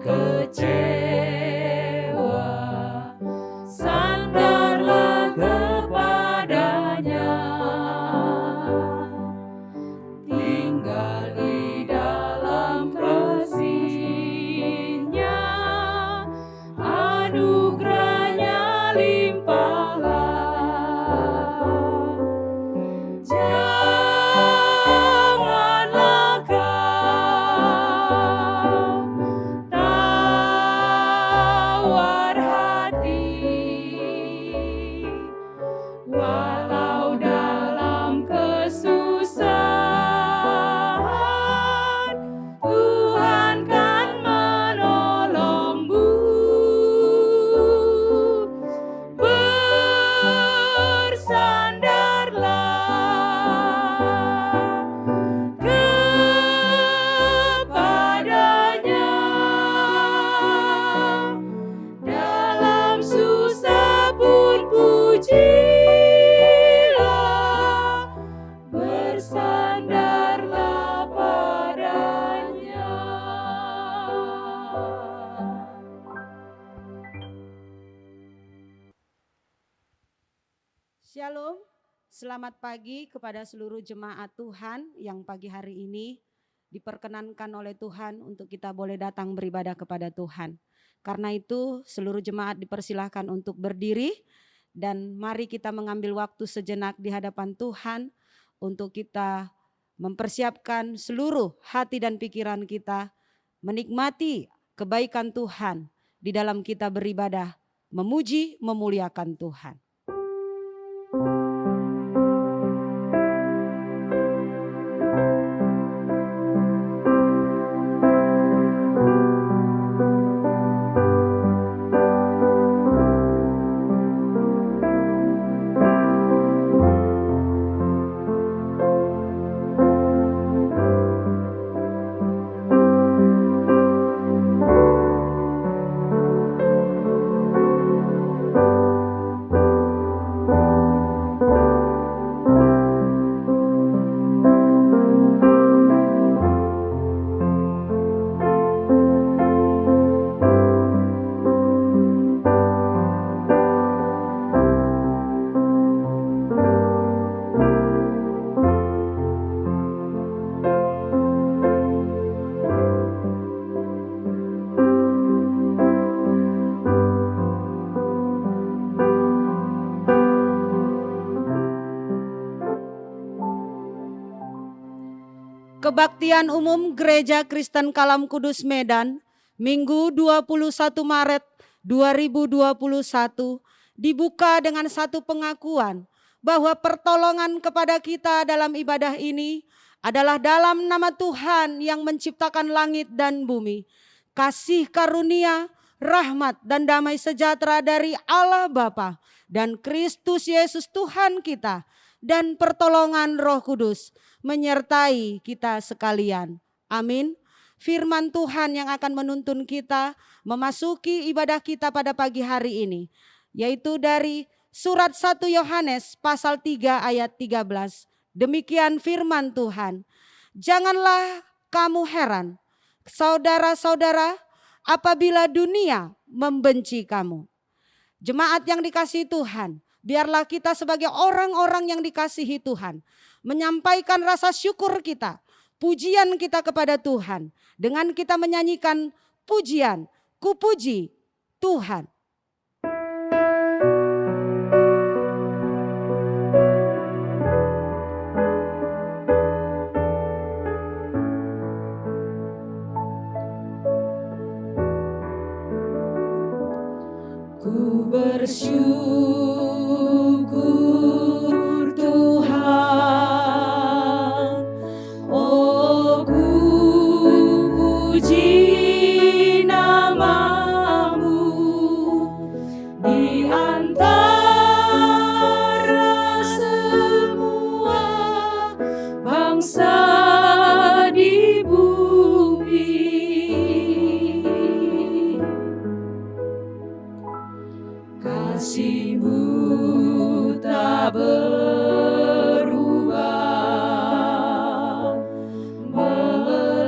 kecewa, sandarlah kepadanya, tinggal di dalam kasih-Nya, anugerah-Nya limpahlah. Janganlah kau tawar hati, walau dalam kesusahan, Tuhan kan menolongmu. Bersandarlah kepadanya, dalam susah pun pujilah, bersandarlah padanya. Shalom, selamat pagi kepada seluruh jemaat Tuhan yang pagi hari ini diperkenankan oleh Tuhan untuk kita boleh datang beribadah kepada Tuhan. Karena itu seluruh jemaat dipersilahkan untuk berdiri dan mari kita mengambil waktu sejenak di hadapan Tuhan untuk kita mempersiapkan seluruh hati dan pikiran kita menikmati kebaikan Tuhan di dalam kita beribadah, memuji, memuliakan Tuhan. Kebaktian Umum Gereja Kristen Kalam Kudus Medan, Minggu 21 Maret 2021 dibuka dengan satu pengakuan bahwa pertolongan kepada kita dalam ibadah ini adalah dalam nama Tuhan yang menciptakan langit dan bumi. Kasih karunia, rahmat dan damai sejahtera dari Allah Bapa dan Kristus Yesus Tuhan kita dan pertolongan Roh Kudus menyertai kita sekalian. Amin. Firman Tuhan yang akan menuntun kita memasuki ibadah kita pada pagi hari ini, yaitu dari surat 1 Yohanes pasal 3 ayat 13. Demikian firman Tuhan. Janganlah kamu heran, saudara-saudara, apabila dunia membenci kamu. Jemaat yang dikasihi Tuhan, biarlah kita sebagai orang-orang yang dikasihi Tuhan menyampaikan rasa syukur kita, pujian kita kepada Tuhan dengan kita menyanyikan pujian, ku puji Tuhan. Ku bersyukur Tuhan, oh ku puji nama-Mu di antara semua bangsa di bumi. Kasih-Mu tak berubah, melebihi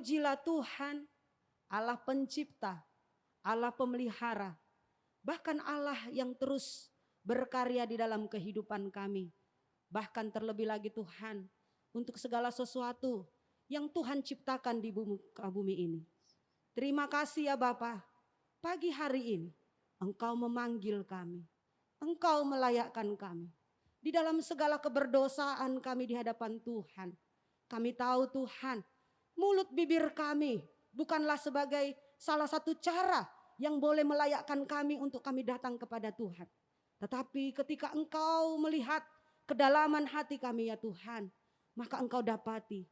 Terpujilah Tuhan, Allah pencipta, Allah pemelihara, bahkan Allah yang terus berkarya di dalam kehidupan kami. Bahkan terlebih lagi Tuhan, untuk segala sesuatu yang Tuhan ciptakan di bumi ini. Terima kasih ya Bapa, pagi hari ini Engkau memanggil kami, Engkau melayakkan kami. Di dalam segala keberdosaan kami di hadapan Tuhan, kami tahu Tuhan, mulut bibir kami bukanlah sebagai salah satu cara yang boleh melayakkan kami untuk kami datang kepada Tuhan. Tetapi ketika Engkau melihat kedalaman hati kami ya Tuhan, maka Engkau dapati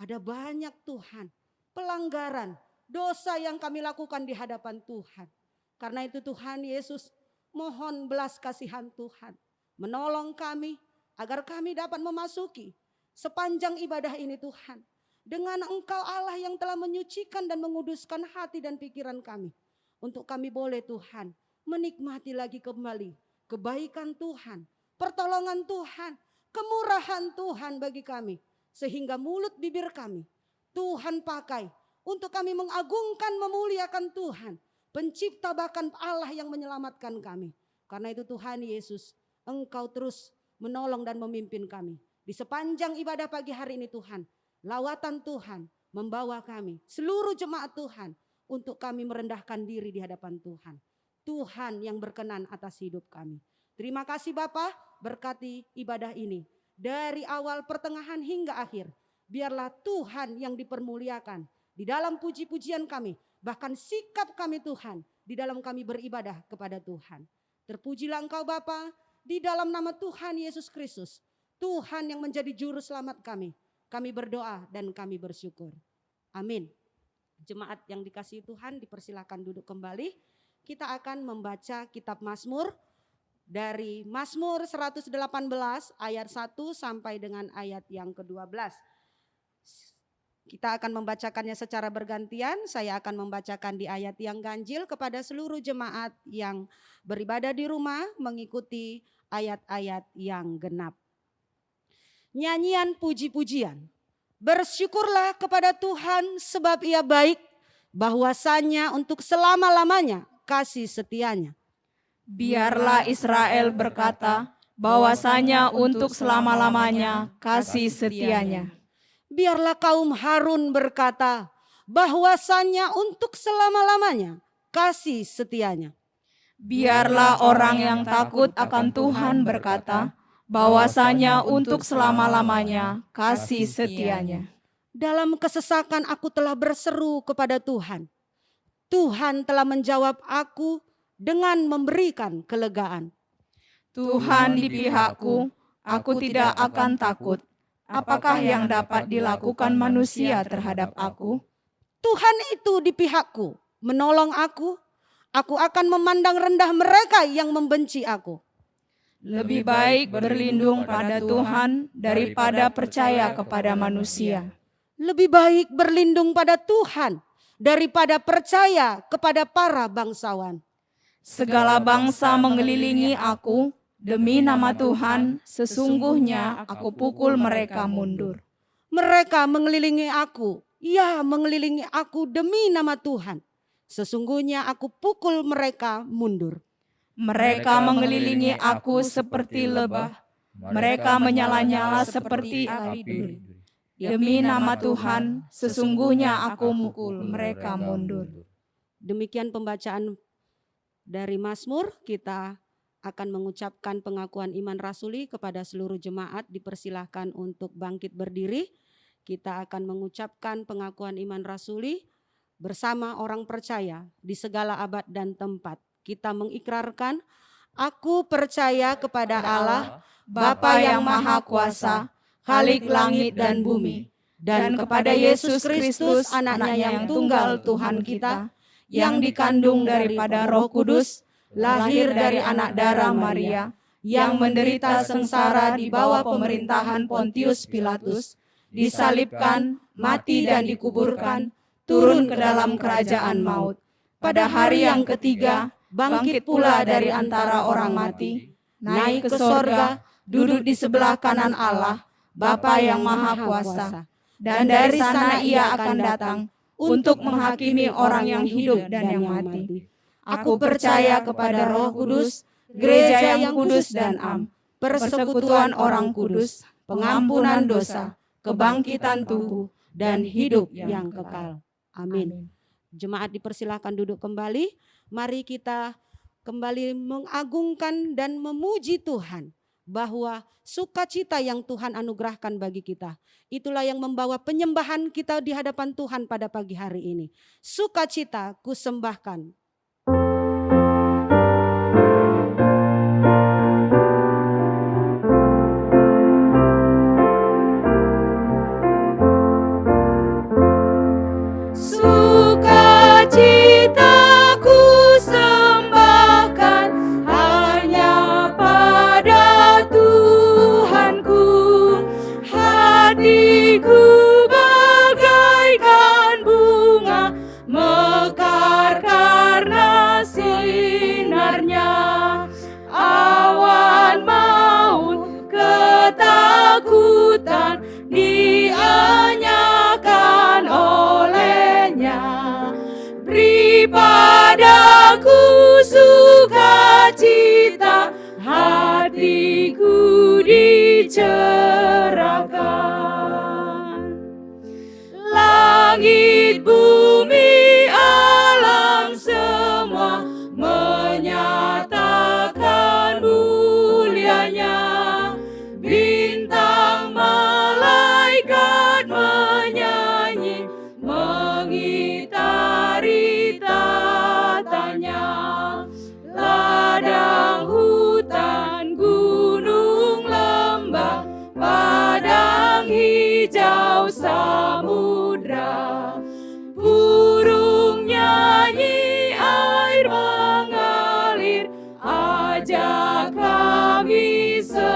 ada banyak Tuhan pelanggaran, dosa yang kami lakukan di hadapan Tuhan. Karena itu Tuhan Yesus, mohon belas kasihan Tuhan, menolong kami agar kami dapat memasuki sepanjang ibadah ini Tuhan. Dengan Engkau Allah yang telah menyucikan dan menguduskan hati dan pikiran kami. Untuk kami boleh Tuhan menikmati lagi kembali kebaikan Tuhan, pertolongan Tuhan, kemurahan Tuhan bagi kami. Sehingga mulut bibir kami Tuhan pakai untuk kami mengagungkan, memuliakan Tuhan, pencipta bahkan Allah yang menyelamatkan kami. Karena itu Tuhan Yesus, Engkau terus menolong dan memimpin kami. Di sepanjang ibadah pagi hari ini Tuhan, lawatan Tuhan membawa kami, seluruh jemaat Tuhan, untuk kami merendahkan diri di hadapan Tuhan. Tuhan yang berkenan atas hidup kami. Terima kasih Bapa, berkati ibadah ini. Dari awal, pertengahan hingga akhir. Biarlah Tuhan yang dipermuliakan di dalam puji-pujian kami. Bahkan sikap kami Tuhan di dalam kami beribadah kepada Tuhan. Terpujilah Engkau Bapa, di dalam nama Tuhan Yesus Kristus. Tuhan yang menjadi juru selamat kami. Kami berdoa dan kami bersyukur. Amin. Jemaat yang dikasihi Tuhan dipersilakan duduk kembali. Kita akan membaca kitab Mazmur dari Mazmur 118 ayat 1 sampai dengan ayat yang ke-12. Kita akan membacakannya secara bergantian. Saya akan membacakan di ayat yang ganjil kepada seluruh jemaat yang beribadah di rumah mengikuti ayat-ayat yang genap. Nyanyian puji-pujian. Bersyukurlah kepada Tuhan sebab Ia baik, bahwasanya untuk selama-lamanya kasih setianya. Biarlah Israel berkata, bahwasanya untuk selama-lamanya kasih setianya. Biarlah kaum Harun berkata, bahwasanya untuk selama-lamanya kasih setianya. Biarlah orang yang takut akan Tuhan berkata, bahwasanya untuk selama-lamanya kasih setianya. Dalam kesesakan aku telah berseru kepada Tuhan. Tuhan telah menjawab aku dengan memberikan kelegaan. Tuhan di pihakku, aku tidak akan takut. Apakah yang dapat dilakukan manusia terhadap aku? Tuhan itu di pihakku, menolong aku. Aku akan memandang rendah mereka yang membenci aku. Lebih baik berlindung pada Tuhan daripada percaya kepada manusia. Lebih baik berlindung pada Tuhan daripada percaya kepada para bangsawan. Segala bangsa mengelilingi aku, demi nama Tuhan sesungguhnya aku pukul mereka mundur. Mereka mengelilingi aku, ya mengelilingi aku demi nama Tuhan. Sesungguhnya aku pukul mereka mundur. Mereka mengelilingi aku seperti lebah, mereka menyala-nyala seperti api duri. Demi nama Tuhan, sesungguhnya aku mukul mereka mundur. Demikian pembacaan dari Mazmur. Kita akan mengucapkan pengakuan iman rasuli kepada seluruh jemaat. Dipersilahkan untuk bangkit berdiri. Kita akan mengucapkan pengakuan iman rasuli bersama orang percaya di segala abad dan tempat. Kita mengikrarkan, aku percaya kepada Allah, Bapa yang Maha Kuasa, Khalik langit dan bumi, dan kepada Yesus Kristus, anaknya yang tunggal Tuhan kita, yang dikandung daripada Roh Kudus, lahir dari anak darah Maria, yang menderita sengsara di bawah pemerintahan Pontius Pilatus, disalibkan, mati dan dikuburkan, turun ke dalam kerajaan maut. Pada hari yang ketiga, bangkit pula dari antara orang mati, naik ke sorga, duduk di sebelah kanan Allah, Bapa yang Maha Kuasa. dan dari sana Ia akan datang untuk menghakimi orang yang hidup dan yang mati. Aku percaya kepada Roh Kudus, gereja yang kudus dan am, persekutuan orang kudus, pengampunan dosa, kebangkitan tubuh, dan hidup yang kekal. Amin. Jemaat dipersilahkan duduk kembali. Mari kita kembali mengagungkan dan memuji Tuhan bahwa sukacita yang Tuhan anugerahkan bagi kita, itulah yang membawa penyembahan kita di hadapan Tuhan pada pagi hari ini. Sukacita kusembahkan. Sukacitaku sembahkan hanya pada Tuhanku. Hatiku bagaikan bunga mekar karena sinarnya. Awan maut ketakutan dianyakan olehnya. Beri padaku sukacita, hatiku dicerahkan. Langit, bumi, alam semua menyatakan mulianya. Bintang malaikat menyanyi, mengitari tatanya. Ladang, hutan, gunung, lembah, padang hijau, samudra. Burung nyanyi, air mengalir, ajak kami senanglah.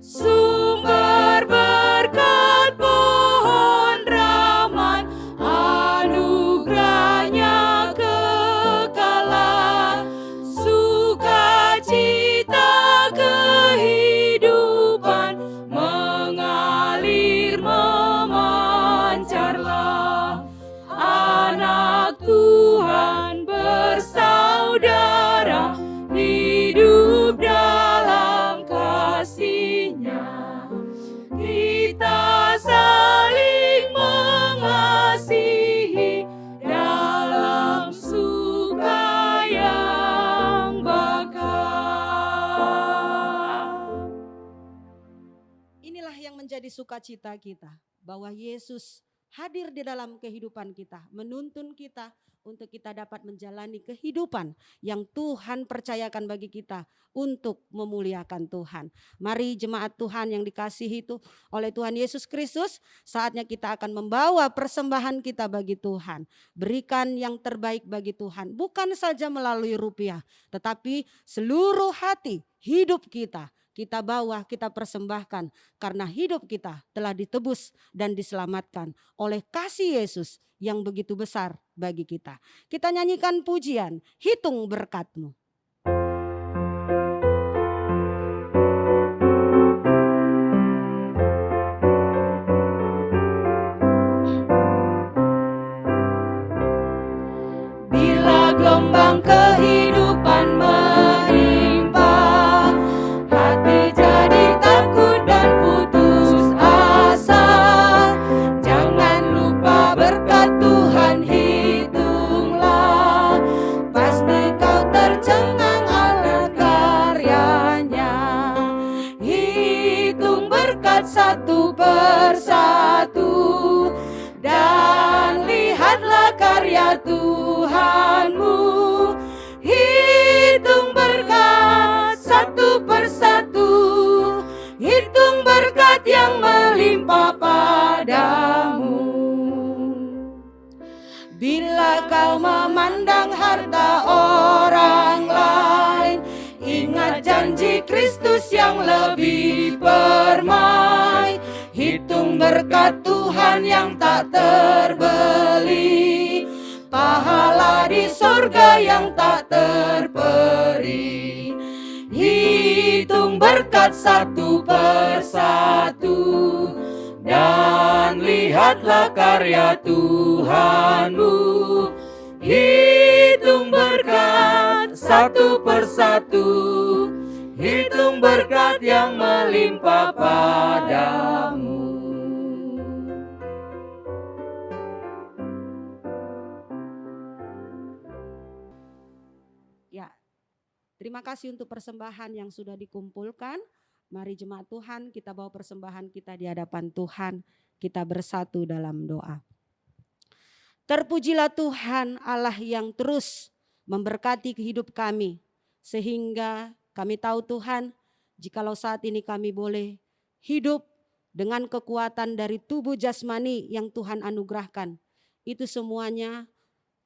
Sumber berkat pohon Rahman, anugerahnya kekalan. Sukacita kehidupan mengalir memancarlah. Anak Tuhan bersaudara, hidup dalam kasih-Nya. Kita saling mengasihi dalam suka yang bakal. Inilah yang menjadi sukacita kita, bahwa Yesus hadir di dalam kehidupan kita, menuntun kita untuk kita dapat menjalani kehidupan yang Tuhan percayakan bagi kita untuk memuliakan Tuhan. Mari jemaat Tuhan yang dikasihi itu oleh Tuhan Yesus Kristus, saatnya kita akan membawa persembahan kita bagi Tuhan. Berikan yang terbaik bagi Tuhan, bukan saja melalui rupiah, tetapi seluruh hati, hidup kita bawa, kita persembahkan, karena hidup kita telah ditebus dan diselamatkan oleh kasih Yesus yang begitu besar bagi kita. Kita nyanyikan pujian, hitung berkat-Mu. Bila gelombang kehidupan menimpa, hati jadi takut dan putus asa. Jangan lupa berkat Tuhan hitunglah, pasti kau tercengang akan karyanya. Hitung berkat satu persatu, dan lihatlah karya Tuhanmu. Hitung berkat satu persatu, hitung berkat yang melimpah padamu. Bila kau memandang harta orang lain, ingat janji Kristus yang lebih permai. Hitung berkat Tuhan yang tak terbeli, pahala di surga yang tak terperi. Hitung berkat satu persatu, dan lihatlah karya Tuhanmu. Hitung berkat satu persatu, hitung berkat yang melimpah padamu. Ya, terima kasih untuk persembahan yang sudah dikumpulkan. Mari jemaat Tuhan, kita bawa persembahan kita di hadapan Tuhan. Kita bersatu dalam doa. Terpujilah Tuhan Allah yang terus memberkati hidup kami. Sehingga kami tahu Tuhan, jikalau saat ini kami boleh hidup dengan kekuatan dari tubuh jasmani yang Tuhan anugerahkan. Itu semuanya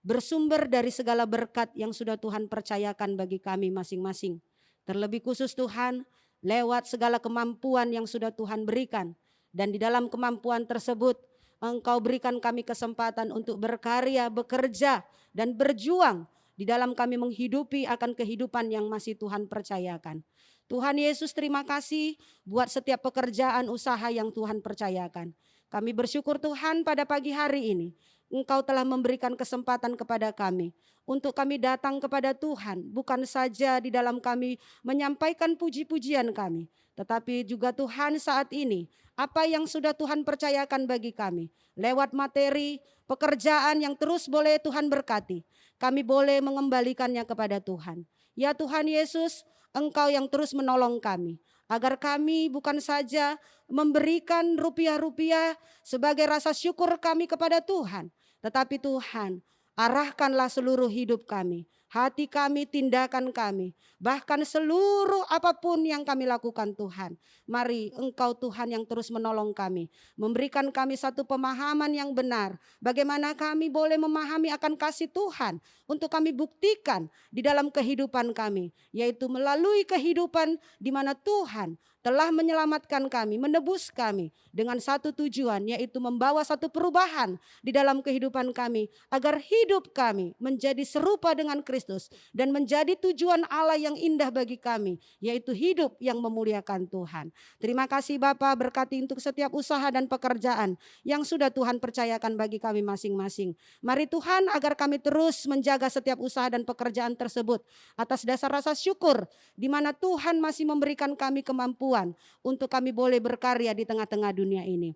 bersumber dari segala berkat yang sudah Tuhan percayakan bagi kami masing-masing. Terlebih khusus Tuhan, lewat segala kemampuan yang sudah Tuhan berikan. Dan di dalam kemampuan tersebut, Engkau berikan kami kesempatan untuk berkarya, bekerja, dan berjuang di dalam kami menghidupi akan kehidupan yang masih Tuhan percayakan. Tuhan Yesus, terima kasih buat setiap pekerjaan usaha yang Tuhan percayakan. Kami bersyukur Tuhan pada pagi hari ini Engkau telah memberikan kesempatan kepada kami untuk kami datang kepada Tuhan, bukan saja di dalam kami menyampaikan puji-pujian kami, tetapi juga Tuhan saat ini apa yang sudah Tuhan percayakan bagi kami lewat materi pekerjaan yang terus boleh Tuhan berkati, kami boleh mengembalikannya kepada Tuhan. Ya Tuhan Yesus, Engkau yang terus menolong kami agar kami bukan saja memberikan rupiah-rupiah sebagai rasa syukur kami kepada Tuhan, tetapi Tuhan, arahkanlah seluruh hidup kami, hati kami, tindakan kami, bahkan seluruh apapun yang kami lakukan Tuhan. Mari Engkau Tuhan yang terus menolong kami, memberikan kami satu pemahaman yang benar, bagaimana kami boleh memahami akan kasih Tuhan untuk kami buktikan di dalam kehidupan kami, yaitu melalui kehidupan di mana Tuhan telah menyelamatkan kami, menebus kami dengan satu tujuan, yaitu membawa satu perubahan di dalam kehidupan kami agar hidup kami menjadi serupa dengan Kristus dan menjadi tujuan Allah yang indah bagi kami, yaitu hidup yang memuliakan Tuhan. Terima kasih Bapa, berkati untuk setiap usaha dan pekerjaan yang sudah Tuhan percayakan bagi kami masing-masing. Mari Tuhan agar kami terus menjaga setiap usaha dan pekerjaan tersebut atas dasar rasa syukur di mana Tuhan masih memberikan kami kemampuan untuk kami boleh berkarya di tengah-tengah dunia ini.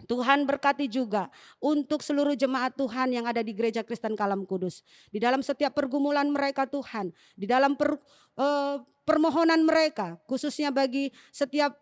Tuhan berkati juga untuk seluruh jemaat Tuhan yang ada di Gereja Kristen Kalam Kudus. Di dalam setiap pergumulan mereka Tuhan, di dalam permohonan mereka, khususnya bagi setiap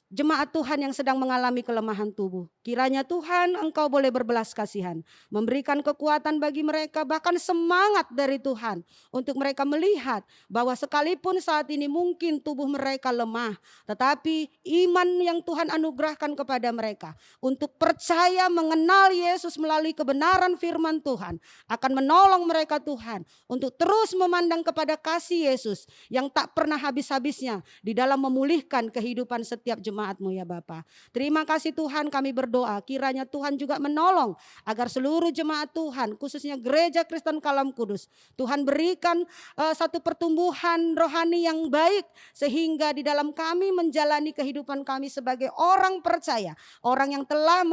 jemaat Tuhan yang sedang mengalami kelemahan tubuh. Kiranya Tuhan Engkau boleh berbelas kasihan, memberikan kekuatan bagi mereka, bahkan semangat dari Tuhan untuk mereka melihat bahwa sekalipun saat ini mungkin tubuh mereka lemah, tetapi iman yang Tuhan anugerahkan kepada mereka untuk percaya mengenal Yesus melalui kebenaran firman Tuhan akan menolong mereka Tuhan untuk terus memandang kepada kasih Yesus yang tak pernah habis-habisnya di dalam memulihkan kehidupan setiap jemaat-Mu ya Bapa. Terima kasih Tuhan, kami berdoa kiranya Tuhan juga menolong agar seluruh jemaat Tuhan, khususnya Gereja Kristen Kalam Kudus, Tuhan berikan satu pertumbuhan rohani yang baik sehingga di dalam kami menjalani kehidupan kami sebagai orang percaya, orang yang telah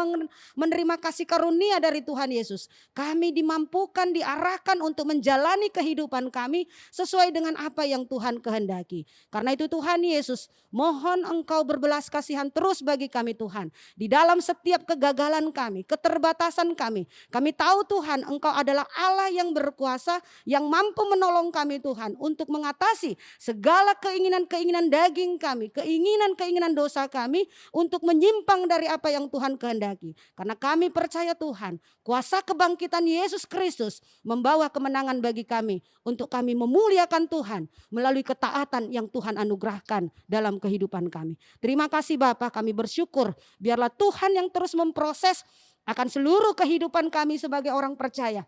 menerima kasih karunia dari Tuhan Yesus. Kami dimampukan, diarahkan untuk menjalani kehidupan kami sesuai dengan apa yang Tuhan kehendaki. Karena itu Tuhan Yesus, mohon Engkau berbelas kasihan terus bagi kami Tuhan. Di dalam setiap kegagalan kami, keterbatasan kami tahu Tuhan Engkau adalah Allah yang berkuasa, yang mampu menolong kami Tuhan untuk mengatasi segala keinginan-keinginan daging kami, keinginan-keinginan dosa kami untuk menyimpang dari apa yang Tuhan kehendaki. Karena kami percaya Tuhan, kuasa kebangkitan Yesus Kristus membawa kemenangan bagi kami untuk kami memuliakan Tuhan melalui ketaatan yang Tuhan anugerahkan dalam kehidupan kami. Terima kasih Bapa, kami bersyukur biarlah Tuhan yang terus memproses akan seluruh kehidupan kami sebagai orang percaya.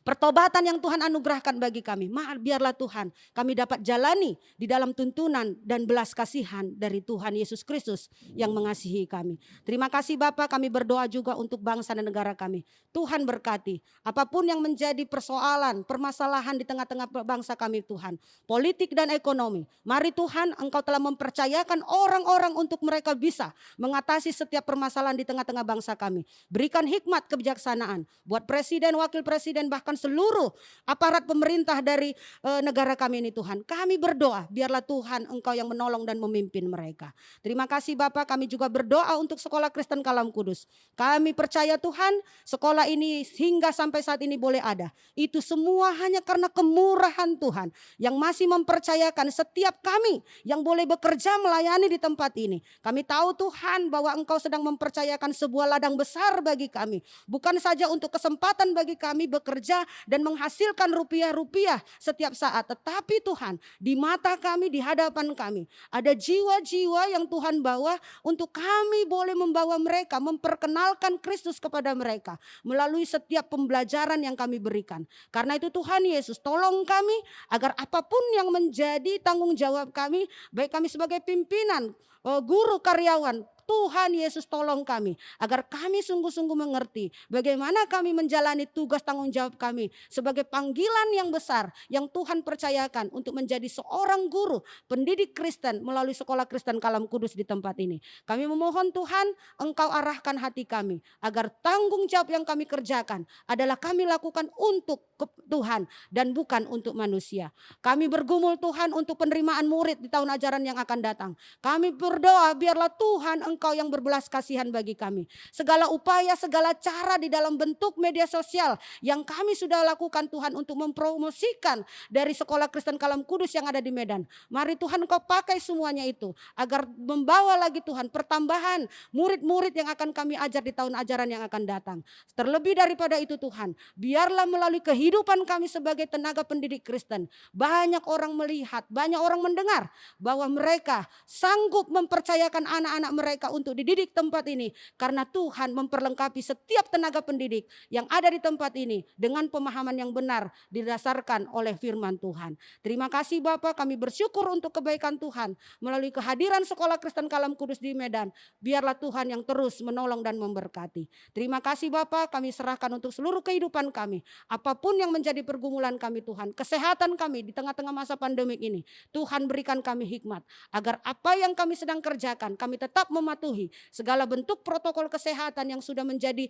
pertobatan yang Tuhan anugerahkan bagi kami. Biarlah Tuhan kami dapat jalani di dalam tuntunan dan belas kasihan dari Tuhan Yesus Kristus yang mengasihi kami. Terima kasih Bapa, kami berdoa juga untuk bangsa dan negara kami. Tuhan berkati apapun yang menjadi persoalan, permasalahan di tengah-tengah bangsa kami Tuhan. Politik dan ekonomi. Mari Tuhan, Engkau telah mempercayakan orang-orang untuk mereka bisa mengatasi setiap permasalahan di tengah-tengah bangsa kami. Berikan hikmat kebijaksanaan buat presiden, wakil presiden, bahkan seluruh aparat pemerintah dari negara kami ini Tuhan. Kami berdoa biarlah Tuhan Engkau yang menolong dan memimpin mereka. Terima kasih Bapak, kami juga berdoa untuk Sekolah Kristen Kalam Kudus. Kami percaya Tuhan sekolah ini hingga sampai saat ini boleh ada. Itu semua hanya karena kemurahan Tuhan yang masih mempercayakan setiap kami yang boleh bekerja melayani di tempat ini. Kami tahu Tuhan bahwa Engkau sedang mempercayakan sebuah ladang besar bagi kami. Bukan saja untuk kesempatan bagi kami bekerja dan menghasilkan rupiah-rupiah setiap saat. Tetapi Tuhan, di mata kami, di hadapan kami, ada jiwa-jiwa yang Tuhan bawa untuk kami boleh membawa mereka, memperkenalkan Kristus kepada mereka melalui setiap pembelajaran yang kami berikan. Karena itu Tuhan Yesus, tolong kami agar apapun yang menjadi tanggung jawab kami, baik kami sebagai pimpinan, guru, karyawan, Tuhan Yesus tolong kami agar kami sungguh-sungguh mengerti bagaimana kami menjalani tugas tanggung jawab kami sebagai panggilan yang besar yang Tuhan percayakan untuk menjadi seorang guru pendidik Kristen melalui Sekolah Kristen Kalam Kudus di tempat ini. Kami memohon Tuhan, Engkau arahkan hati kami agar tanggung jawab yang kami kerjakan adalah kami lakukan untuk Tuhan dan bukan untuk manusia. Kami bergumul Tuhan untuk penerimaan murid di tahun ajaran yang akan datang. Kami berdoa biarlah Tuhan Engkau yang berbelas kasihan bagi kami. Segala upaya, segala cara di dalam bentuk media sosial yang kami sudah lakukan Tuhan untuk mempromosikan dari Sekolah Kristen Kalam Kudus yang ada di Medan. Mari Tuhan Engkau pakai semuanya itu agar membawa lagi Tuhan pertambahan murid-murid yang akan kami ajar di tahun ajaran yang akan datang. Terlebih daripada itu Tuhan, biarlah melalui kehidupan kami sebagai tenaga pendidik Kristen, banyak orang melihat, banyak orang mendengar bahwa mereka sanggup mempercayakan anak-anak mereka untuk dididik tempat ini karena Tuhan memperlengkapi setiap tenaga pendidik yang ada di tempat ini dengan pemahaman yang benar didasarkan oleh firman Tuhan. Terima kasih Bapak, kami bersyukur untuk kebaikan Tuhan melalui kehadiran Sekolah Kristen Kalam Kudus di Medan. Biarlah Tuhan yang terus menolong dan memberkati. Terima kasih Bapak, kami serahkan untuk seluruh kehidupan kami. Apapun yang menjadi pergumulan kami Tuhan, kesehatan kami di tengah-tengah masa pandemik ini, Tuhan berikan kami hikmat agar apa yang kami sedang kerjakan kami tetap mematuhi segala bentuk protokol kesehatan yang sudah menjadi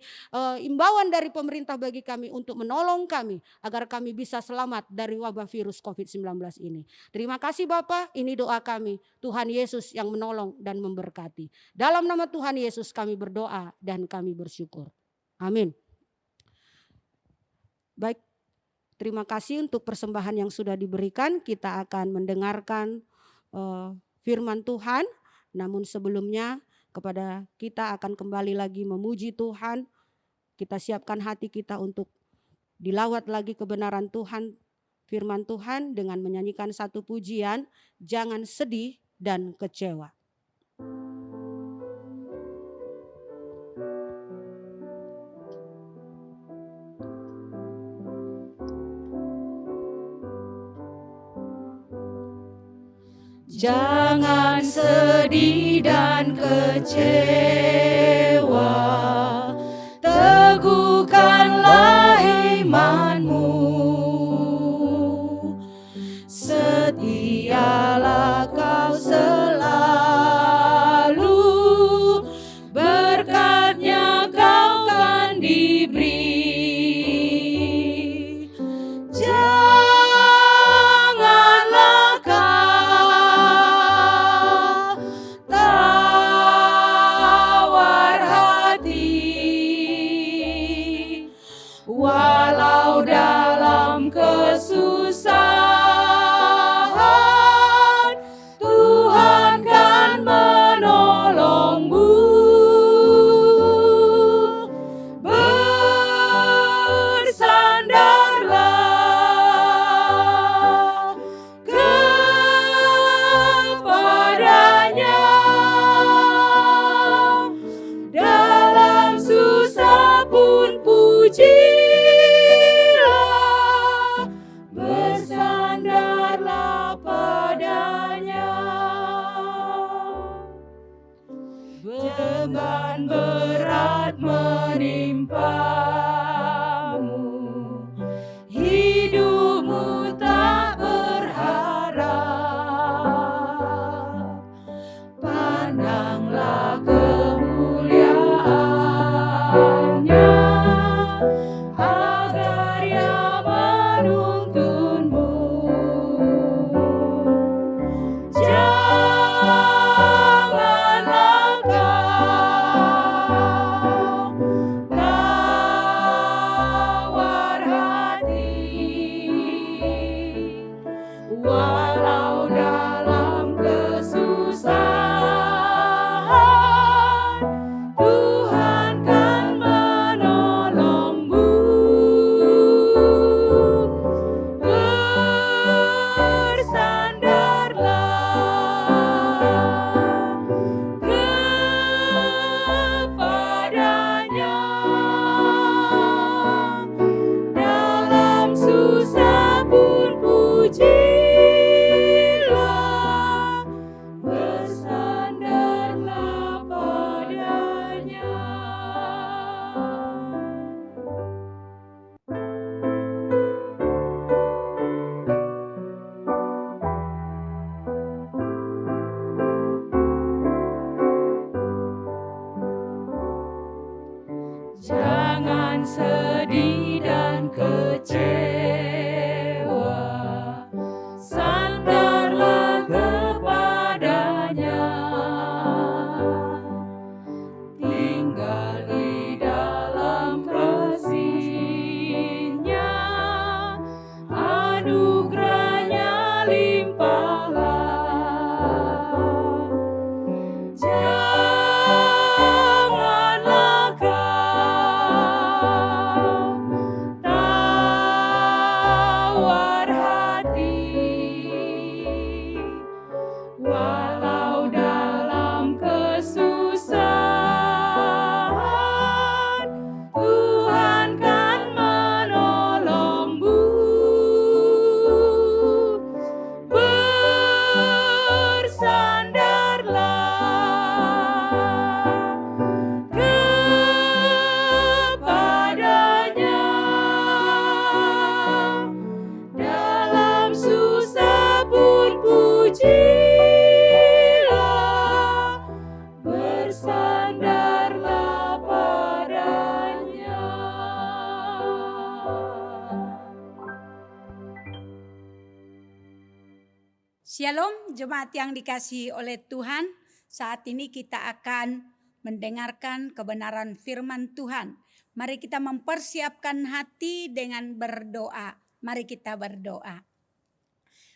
imbauan dari pemerintah bagi kami untuk menolong kami agar kami bisa selamat dari wabah virus COVID-19 ini. Terima kasih Bapak, ini doa kami. Tuhan Yesus yang menolong dan memberkati. Dalam nama Tuhan Yesus kami berdoa dan kami bersyukur. Amin. Baik, terima kasih untuk persembahan yang sudah diberikan. Kita akan mendengarkan firman Tuhan. Namun sebelumnya kepada kita akan kembali lagi memuji Tuhan. Kita siapkan hati kita untuk dilawat lagi kebenaran Tuhan, firman Tuhan dengan menyanyikan satu pujian, jangan sedih dan kecewa. Jangan sedih dan kecewa, teguhkanlah imanmu. Setialah kau selalu, berkatnya kau kan diberi. Janganlah kau tawa beban berat menimpamu, hidupmu tak berharap. Pandanglah kemuliaan-Nya, agar Ia menuntunmu. Janganlah kau tawar hati, walau dalam kesusahan, Tuhan kan menolongmu. Bersandarlah kepadanya, dalam susah pun pujilah, bersandarlah padanya. Jangan sedih dan kecewa, sandarlah kepadanya. Tinggal di dalam kasih-Nya, anugerah-Nya limpahlah. Janganlah kau tawar hati, walau dalam kesusahan, Tuhan kan menolongmu. Bersandarlah kepadanya, dalam susah pun pujilah, bersandarlah padanya. Shalom jemaat yang dikasihi oleh Tuhan. Saat ini kita akan mendengarkan kebenaran firman Tuhan. Mari kita mempersiapkan hati dengan berdoa. Mari kita berdoa.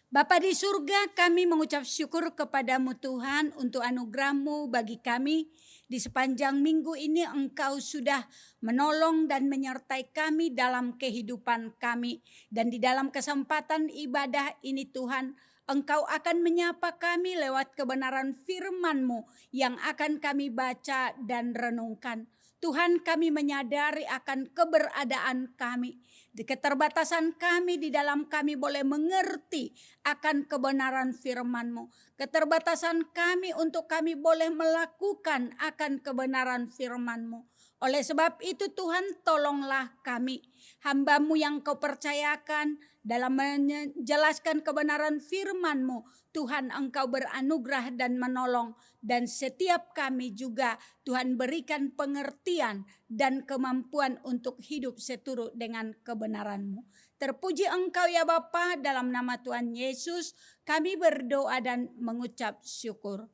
Bapa di surga, kami mengucap syukur kepadamu Tuhan untuk anugerah-Mu bagi kami. Di sepanjang minggu ini Engkau sudah menolong dan menyertai kami dalam kehidupan kami. Dan di dalam kesempatan ibadah ini Tuhan, Engkau akan menyapa kami lewat kebenaran firman-Mu yang akan kami baca dan renungkan. Tuhan, kami menyadari akan keberadaan kami. Di keterbatasan kami, di dalam kami boleh mengerti akan kebenaran firman-Mu. Keterbatasan kami untuk kami boleh melakukan akan kebenaran firman-Mu. Oleh sebab itu Tuhan, tolonglah kami, hamba-Mu yang Kau percayakan dalam menjelaskan kebenaran firman-Mu. Tuhan, Engkau beranugerah dan menolong, dan setiap kami juga Tuhan berikan pengertian dan kemampuan untuk hidup seturut dengan kebenaran-Mu. Terpuji Engkau ya Bapa, dalam nama Tuhan Yesus kami berdoa dan mengucap syukur.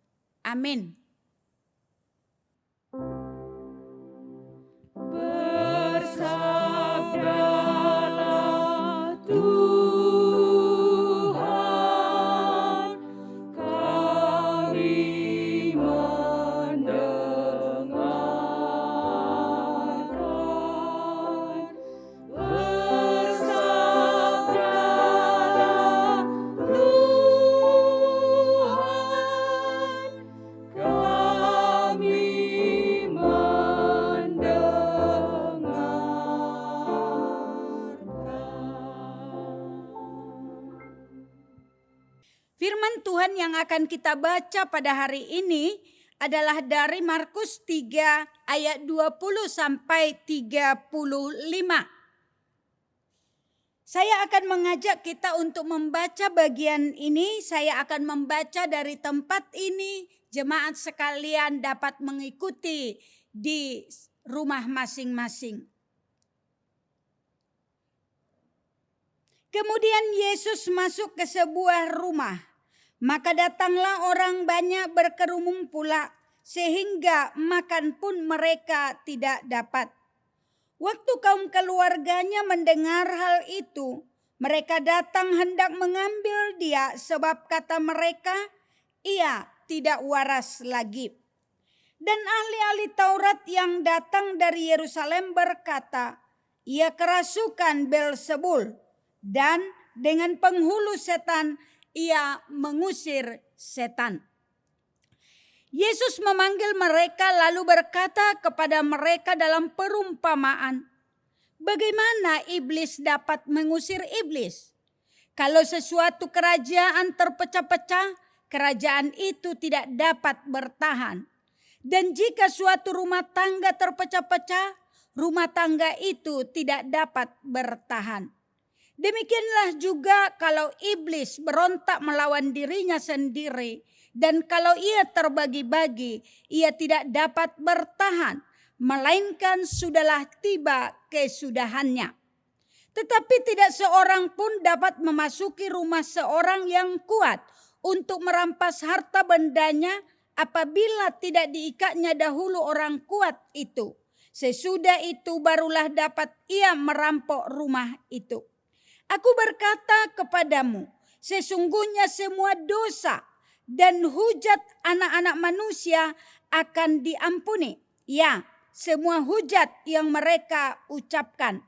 Amin. Bersabdalah Tuhan, kami mendengarkan. Bersabdalah Tuhan, kami Firman Tuhan yang akan kita baca pada hari ini adalah dari Markus 3 ayat 20 sampai 35. Saya akan mengajak kita untuk membaca bagian ini. Saya akan membaca dari tempat ini. Jemaat sekalian dapat mengikuti di rumah masing-masing. Kemudian Yesus masuk ke sebuah rumah. Maka datanglah orang banyak berkerumun pula, sehingga makan pun mereka tidak dapat. Waktu kaum keluarganya mendengar hal itu, mereka datang hendak mengambil dia, sebab kata mereka, ia tidak waras lagi. Dan ahli-ahli Taurat yang datang dari Yerusalem berkata, ia kerasukan Beelzebul, dan dengan penghulu setan ia mengusir setan. Yesus memanggil mereka lalu berkata kepada mereka dalam perumpamaan, bagaimana iblis dapat mengusir iblis? Kalau sesuatu kerajaan terpecah-pecah, kerajaan itu tidak dapat bertahan. Dan jika suatu rumah tangga terpecah-pecah, rumah tangga itu tidak dapat bertahan. Demikianlah juga kalau iblis berontak melawan dirinya sendiri, dan kalau ia terbagi-bagi, ia tidak dapat bertahan, melainkan sudahlah tiba kesudahannya. Tetapi tidak seorang pun dapat memasuki rumah seorang yang kuat untuk merampas harta bendanya apabila tidak diikatnya dahulu orang kuat itu. Sesudah itu barulah dapat ia merampok rumah itu. Aku berkata kepadamu, sesungguhnya semua dosa dan hujat anak-anak manusia akan diampuni. Ya, semua hujat yang mereka ucapkan.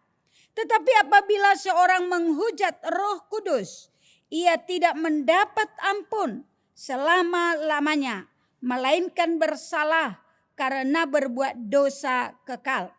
Tetapi apabila seorang menghujat Roh Kudus, ia tidak mendapat ampun selama-lamanya, melainkan bersalah karena berbuat dosa kekal.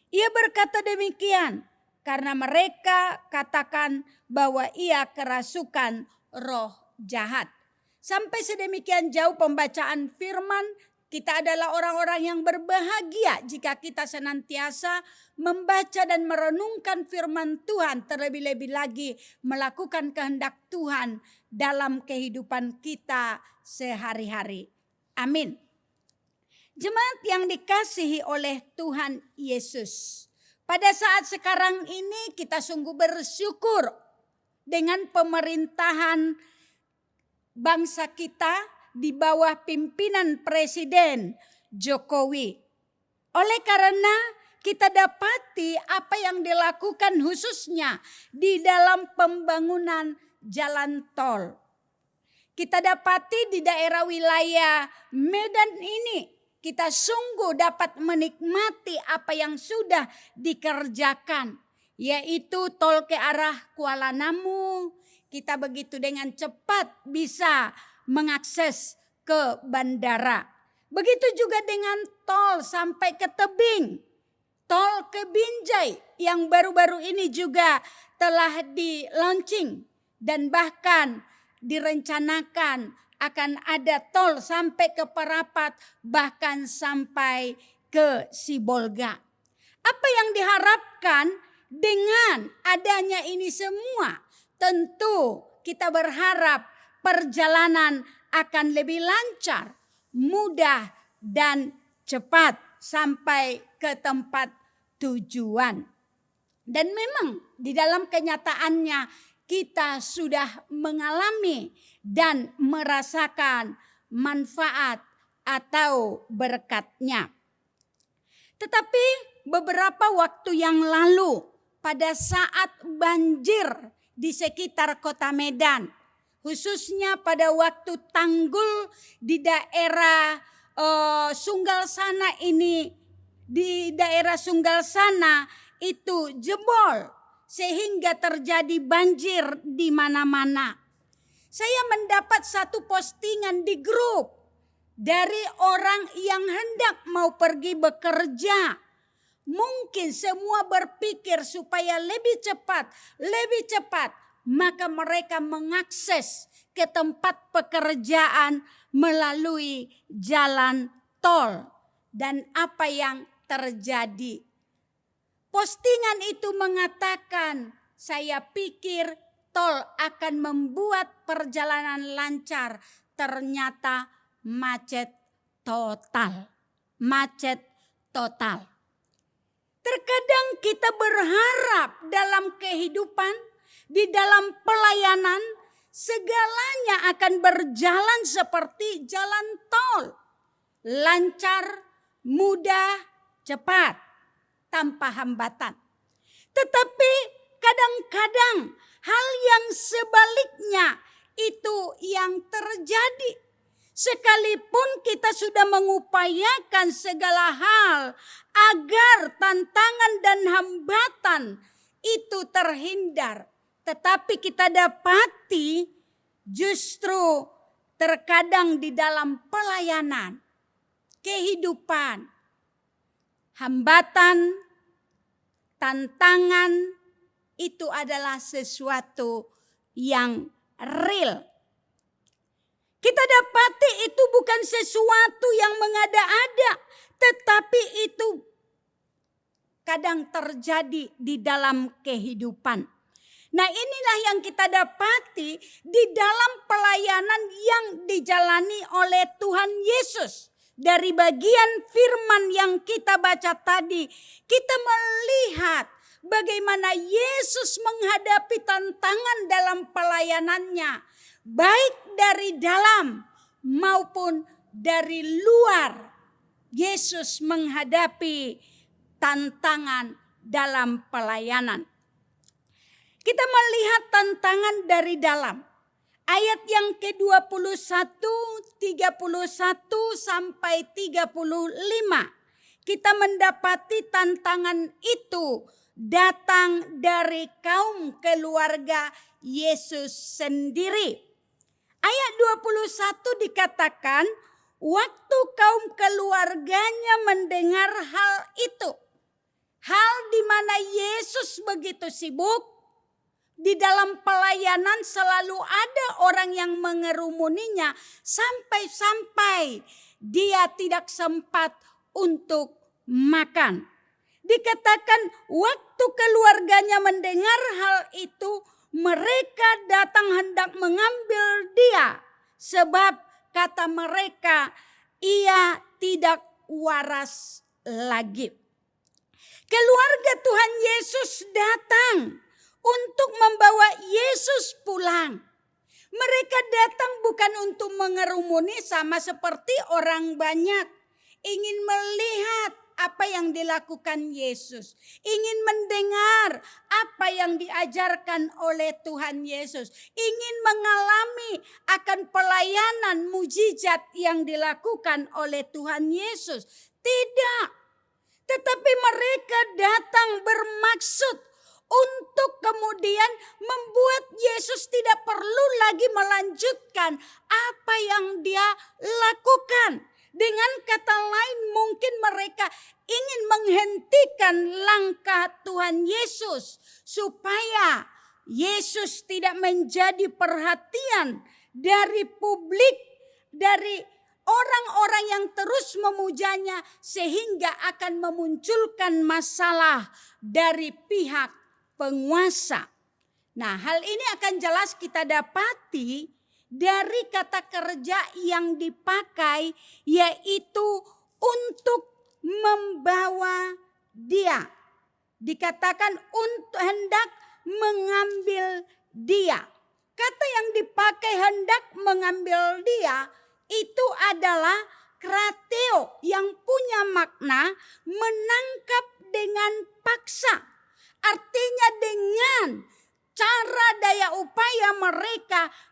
Ia berkata demikian karena mereka katakan bahwa ia kerasukan roh jahat. Sampai sedemikian jauh pembacaan firman, kita adalah orang-orang yang berbahagia jika kita senantiasa membaca dan merenungkan firman Tuhan, terlebih-lebih lagi melakukan kehendak Tuhan dalam kehidupan kita sehari-hari. Amin. Jemaat yang dikasihi oleh Tuhan Yesus, pada saat sekarang ini kita sungguh bersyukur dengan pemerintahan bangsa kita di bawah pimpinan Presiden Jokowi. Oleh karena kita dapati apa yang dilakukan khususnya di dalam pembangunan jalan tol. Kita dapati di daerah wilayah Medan ini kita sungguh dapat menikmati apa yang sudah dikerjakan, yaitu tol ke arah Kuala Namu. Kita begitu dengan cepat bisa mengakses ke bandara. Begitu juga dengan tol sampai ke tebing. Tol ke Binjai yang baru-baru ini juga telah di-launching. Dan bahkan direncanakan akan ada tol sampai ke Parapat, bahkan sampai ke Sibolga. Apa yang diharapkan dengan adanya ini semua? Tentu kita berharap perjalanan akan lebih lancar, mudah, dan cepat sampai ke tempat tujuan. Dan memang di dalam kenyataannya kita sudah mengalami dan merasakan manfaat atau berkatnya. Tetapi beberapa waktu yang lalu pada saat banjir di sekitar kota Medan, khususnya pada waktu tanggul di daerah Sunggal Sana ini, di daerah Sunggal Sana itu jebol sehingga terjadi banjir di mana-mana. Saya mendapat satu postingan di grup dari orang yang hendak mau pergi bekerja. Mungkin semua berpikir supaya lebih cepat, maka mereka mengakses ke tempat pekerjaan melalui jalan tol. Dan apa yang terjadi? Postingan itu mengatakan, saya pikir tol akan membuat perjalanan lancar. Ternyata macet total. Macet total. Terkadang kita berharap dalam kehidupan, di dalam pelayanan, segalanya akan berjalan seperti jalan tol. Lancar, mudah, cepat, tanpa hambatan. Tetapi kadang-kadang hal yang sebaliknya itu yang terjadi. Sekalipun kita sudah mengupayakan segala hal agar tantangan dan hambatan itu terhindar. Tetapi kita dapati justru terkadang di dalam pelayanan, kehidupan, hambatan, tantangan itu adalah sesuatu yang real. Kita dapati itu bukan sesuatu yang mengada-ada, tetapi itu kadang terjadi di dalam kehidupan. Nah, inilah yang kita dapati di dalam pelayanan yang dijalani oleh Tuhan Yesus. Dari bagian firman yang kita baca tadi, kita melihat bagaimana Yesus menghadapi tantangan dalam pelayanannya. Baik dari dalam maupun dari luar, Yesus menghadapi tantangan dalam pelayanan. Kita melihat tantangan dari dalam. Ayat yang ke-21, 31 sampai 35. Kita mendapati tantangan itu datang dari kaum keluarga Yesus sendiri. Ayat 21 dikatakan, waktu kaum keluarganya mendengar hal itu. Hal di mana Yesus begitu sibuk, di dalam pelayanan selalu ada orang yang mengerumuninya sampai-sampai dia tidak sempat untuk makan. Dikatakan waktu keluarganya mendengar hal itu, mereka datang hendak mengambil dia. Sebab kata mereka, ia tidak waras lagi. Keluarga Tuhan Yesus datang untuk membawa Yesus pulang. Mereka datang bukan untuk mengerumuni sama seperti orang banyak. Ingin melihat apa yang dilakukan Yesus. Ingin mendengar apa yang diajarkan oleh Tuhan Yesus. Ingin mengalami akan pelayanan mujizat yang dilakukan oleh Tuhan Yesus. Tidak. Tetapi mereka datang bermaksud untuk kemudian membuat Yesus tidak perlu lagi melanjutkan apa yang dia lakukan. Dengan kata lain mungkin mereka ingin menghentikan langkah Tuhan Yesus. Supaya Yesus tidak menjadi perhatian dari publik, dari orang-orang yang terus memujanya. Sehingga akan memunculkan masalah dari pihak penguasa. Nah, hal ini akan jelas kita dapati dari kata kerja yang dipakai, yaitu untuk membawa dia. Dikatakan untuk hendak mengambil dia. Kata yang dipakai hendak mengambil dia itu adalah krateo yang punya makna menangkap dengan paksa. Artinya dengan cara daya upaya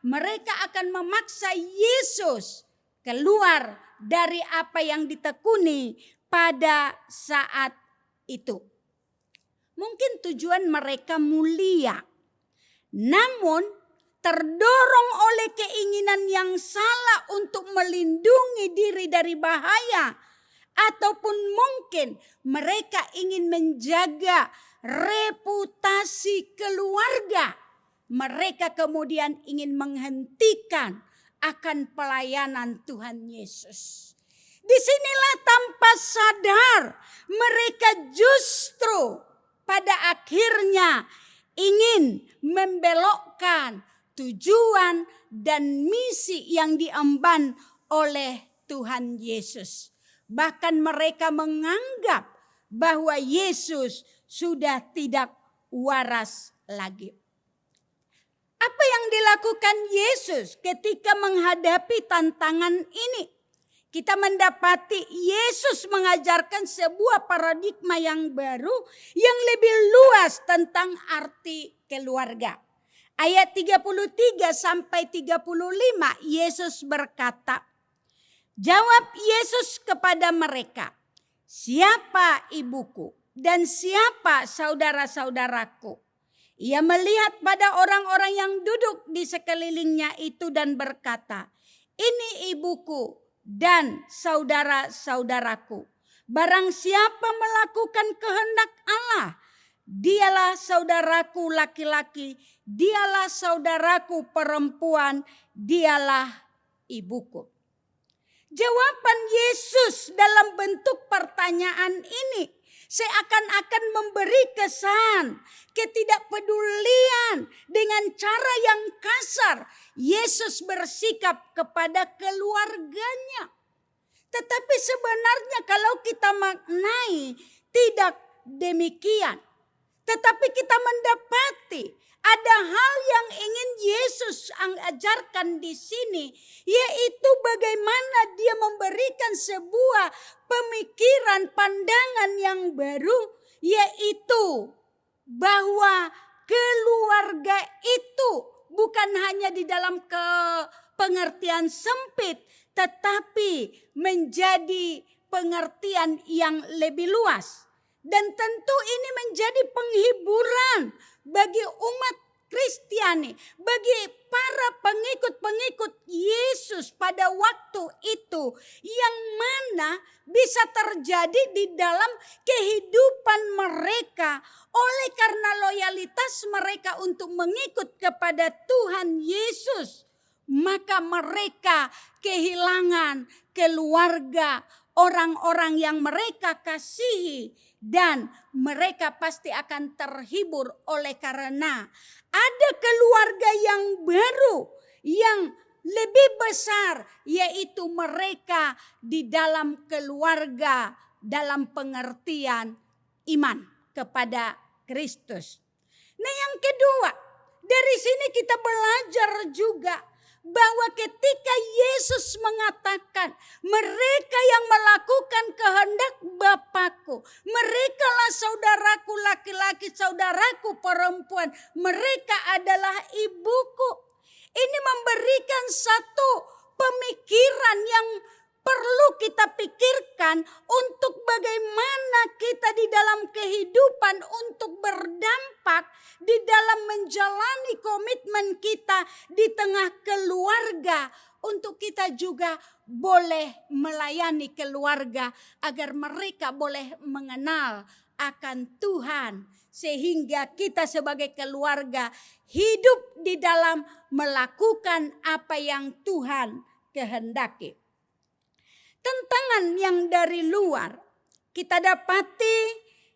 mereka akan memaksa Yesus keluar dari apa yang ditekuni pada saat itu. Mungkin tujuan mereka mulia, namun terdorong oleh keinginan yang salah untuk melindungi diri dari bahaya. Ataupun mungkin mereka ingin menjaga reputasi keluarga. mereka kemudian ingin menghentikan akan pelayanan Tuhan Yesus. Disinilah tanpa sadar mereka justru pada akhirnya ingin membelokkan tujuan dan misi yang diemban oleh Tuhan Yesus. Bahkan mereka menganggap bahwa Yesus sudah tidak waras lagi. Apa yang dilakukan Yesus ketika menghadapi tantangan ini? Kita mendapati Yesus mengajarkan sebuah paradigma yang baru yang lebih luas tentang arti keluarga. Ayat 33 sampai 35 Yesus berkata, jawab Yesus kepada mereka, siapa ibuku dan siapa saudara-saudaraku? Ia melihat pada orang-orang yang duduk di sekelilingnya itu dan berkata, ini ibuku dan saudara-saudaraku. Barang siapa melakukan kehendak Allah, dialah saudaraku laki-laki, dialah saudaraku perempuan, dialah ibuku. Jawaban Yesus dalam bentuk pertanyaan ini seakan-akan memberi kesan ketidakpedulian dengan cara yang kasar Yesus bersikap kepada keluarganya. Tetapi sebenarnya kalau kita maknai tidak demikian. Tetapi kita mendapati ada hal yang ingin Yesus ajarkan di sini, yaitu bagaimana dia memberikan sebuah pemikiran, pandangan yang baru, yaitu bahwa keluarga itu bukan hanya di dalam pengertian sempit, tetapi menjadi pengertian yang lebih luas. Dan tentu ini menjadi penghiburan bagi umat Kristiani, bagi para pengikut-pengikut Yesus pada waktu itu, yang mana bisa terjadi di dalam kehidupan mereka oleh karena loyalitas mereka untuk mengikut kepada Tuhan Yesus. Maka mereka kehilangan keluarga, orang-orang yang mereka kasihi, dan mereka pasti akan terhibur oleh karena ada keluarga yang baru yang lebih besar, yaitu mereka di dalam keluarga dalam pengertian iman kepada Kristus. Nah, yang kedua, dari sini kita belajar juga bahwa ketika Yesus mengatakan mereka yang melakukan kehendak Bapakku, merekalah saudaraku laki-laki, saudaraku perempuan, mereka adalah ibuku. Ini memberikan satu pemikiran yang perlu kita pikirkan untuk bagaimana kita di dalam kehidupan untuk berdampak di dalam menjalani komitmen kita di tengah keluarga, untuk kita juga boleh melayani keluarga agar mereka boleh mengenal akan Tuhan, sehingga kita sebagai keluarga hidup di dalam melakukan apa yang Tuhan kehendaki. Tantangan yang dari luar kita dapati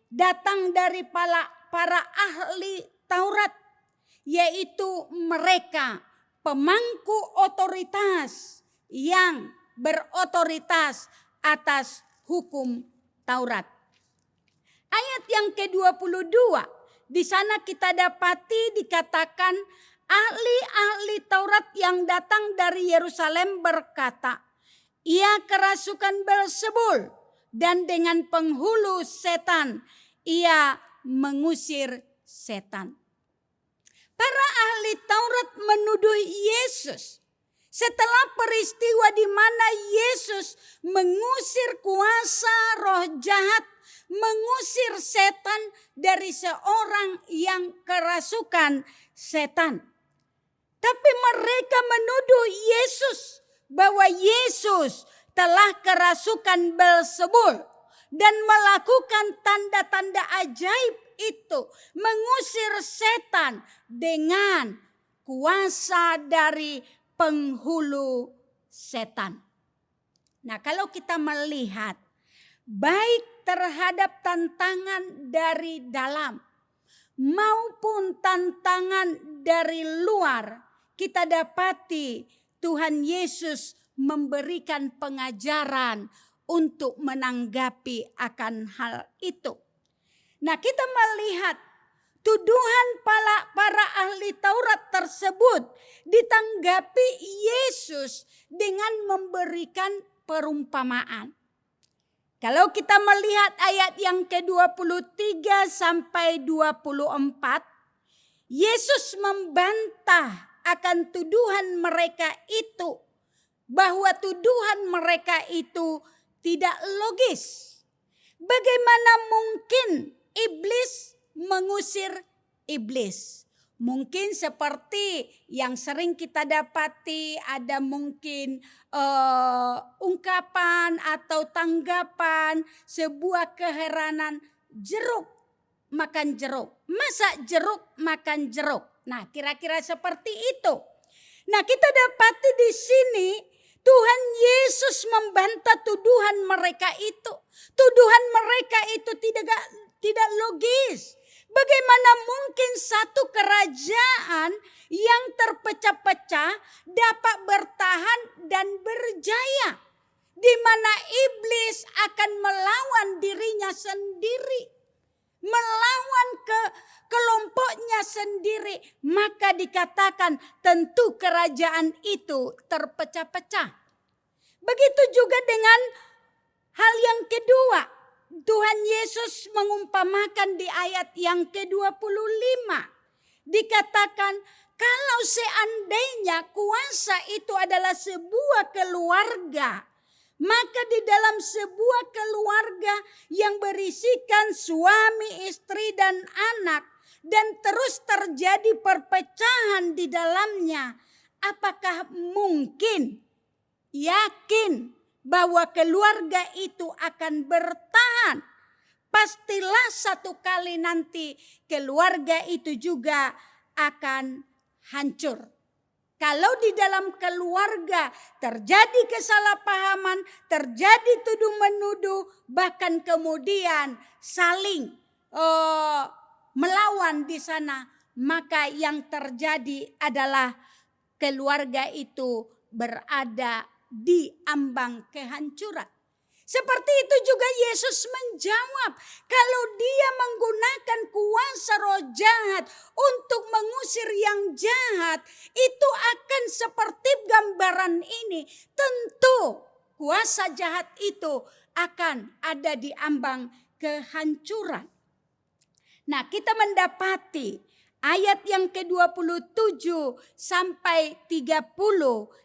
datang dari para ahli Taurat, yaitu mereka pemangku otoritas yang berotoritas atas hukum Taurat. Ayat yang ke-22, di sana kita dapati dikatakan ahli-ahli Taurat yang datang dari Yerusalem berkata, ia kerasukan Beelzebul dan dengan penghulu setan ia mengusir setan. Para ahli Taurat menuduh Yesus setelah peristiwa di mana Yesus mengusir kuasa roh jahat, mengusir setan dari seorang yang kerasukan setan. Tapi mereka menuduh Yesus bahwa Yesus telah kerasukan Beelzebul dan melakukan tanda-tanda ajaib itu mengusir setan dengan kuasa dari penghulu setan. Nah, kalau kita melihat baik terhadap tantangan dari dalam maupun tantangan dari luar, kita dapati Tuhan Yesus memberikan pengajaran untuk menanggapi akan hal itu. Nah, kita melihat tuduhan para ahli Taurat tersebut ditanggapi Yesus dengan memberikan perumpamaan. Kalau kita melihat ayat yang ke-23 sampai 24, Yesus membantah akan tuduhan mereka itu, bahwa tuduhan mereka itu tidak logis. Bagaimana mungkin iblis mengusir iblis? Mungkin seperti yang sering kita dapati, ada mungkin ungkapan atau tanggapan sebuah keheranan, jeruk makan jeruk. Masa jeruk makan jeruk? Nah, kira-kira seperti itu. Nah, kita dapati di sini Tuhan Yesus membantah tuduhan mereka itu. Tuduhan mereka itu tidak logis. Bagaimana mungkin satu kerajaan yang terpecah-pecah dapat bertahan dan berjaya, di mana iblis akan melawan dirinya sendiri, melawan kelompoknya sendiri, maka dikatakan tentu kerajaan itu terpecah-pecah. Begitu juga dengan hal yang kedua, Tuhan Yesus mengumpamakan di ayat yang ke-25. Dikatakan kalau seandainya kuasa itu adalah sebuah keluarga, maka di dalam sebuah keluarga yang berisikan suami, istri, dan anak, dan terus terjadi perpecahan di dalamnya, apakah mungkin yakin bahwa keluarga itu akan bertahan? Pastilah satu kali nanti keluarga itu juga akan hancur. Kalau di dalam keluarga terjadi kesalahpahaman, terjadi tuduh-menuduh, bahkan kemudian saling melawan di sana, maka yang terjadi adalah keluarga itu berada di ambang kehancuran. Seperti itu juga Yesus menjawab, kalau dia menggunakan kuasa roh jahat untuk mengusir yang jahat, itu akan seperti gambaran ini. Tentu kuasa jahat itu akan ada di ambang kehancuran. Nah, kita mendapati ayat yang ke-27 sampai 30,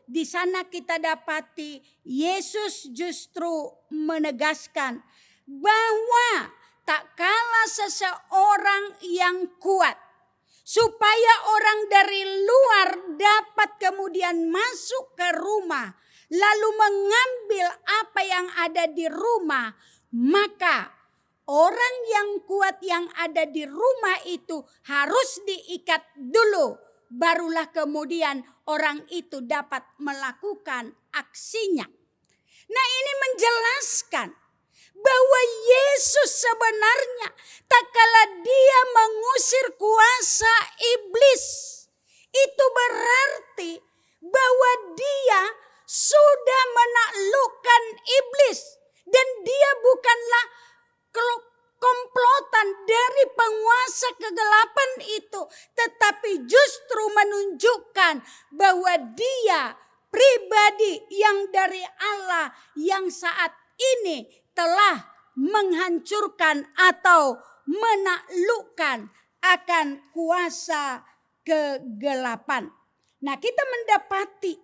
di sana kita dapati Yesus justru menegaskan bahwa tak kalah seseorang yang kuat, supaya orang dari luar dapat kemudian masuk ke rumah lalu mengambil apa yang ada di rumah, maka orang yang kuat yang ada di rumah itu harus diikat dulu, barulah kemudian orang itu dapat melakukan aksinya. Nah, ini menjelaskan bahwa Yesus sebenarnya tak kala dia mengusir kuasa iblis, itu berarti bahwa dia sudah menaklukkan iblis, dan dia bukanlah komplotan dari penguasa kegelapan itu, tetapi justru menunjukkan bahwa dia pribadi yang dari Allah yang saat ini telah menghancurkan atau menaklukkan akan kuasa kegelapan. Nah, kita mendapati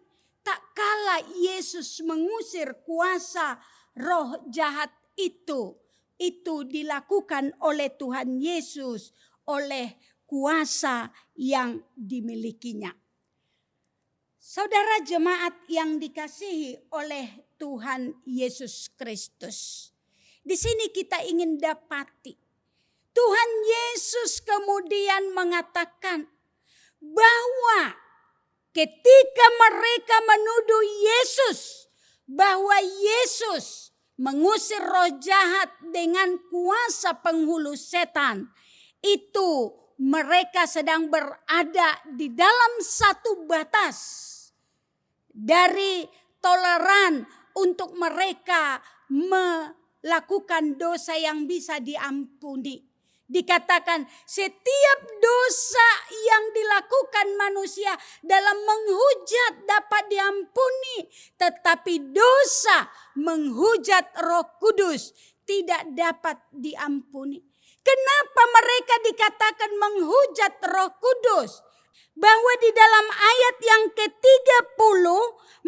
tak kala Yesus mengusir kuasa roh jahat itu dilakukan oleh Tuhan Yesus oleh kuasa yang dimilikinya. Saudara jemaat yang dikasihi oleh Tuhan Yesus Kristus, di sini kita ingin dapati Tuhan Yesus kemudian mengatakan bahwa ketika mereka menuduh Yesus bahwa Yesus mengusir roh jahat dengan kuasa penghulu setan, itu mereka sedang berada di dalam satu batas dari toleran untuk mereka melakukan dosa yang bisa diampuni. Dikatakan setiap dosa yang dilakukan manusia dalam menghujat dapat diampuni, tetapi dosa menghujat Roh Kudus tidak dapat diampuni. Kenapa mereka dikatakan menghujat Roh Kudus? Bahwa di dalam ayat yang ke-30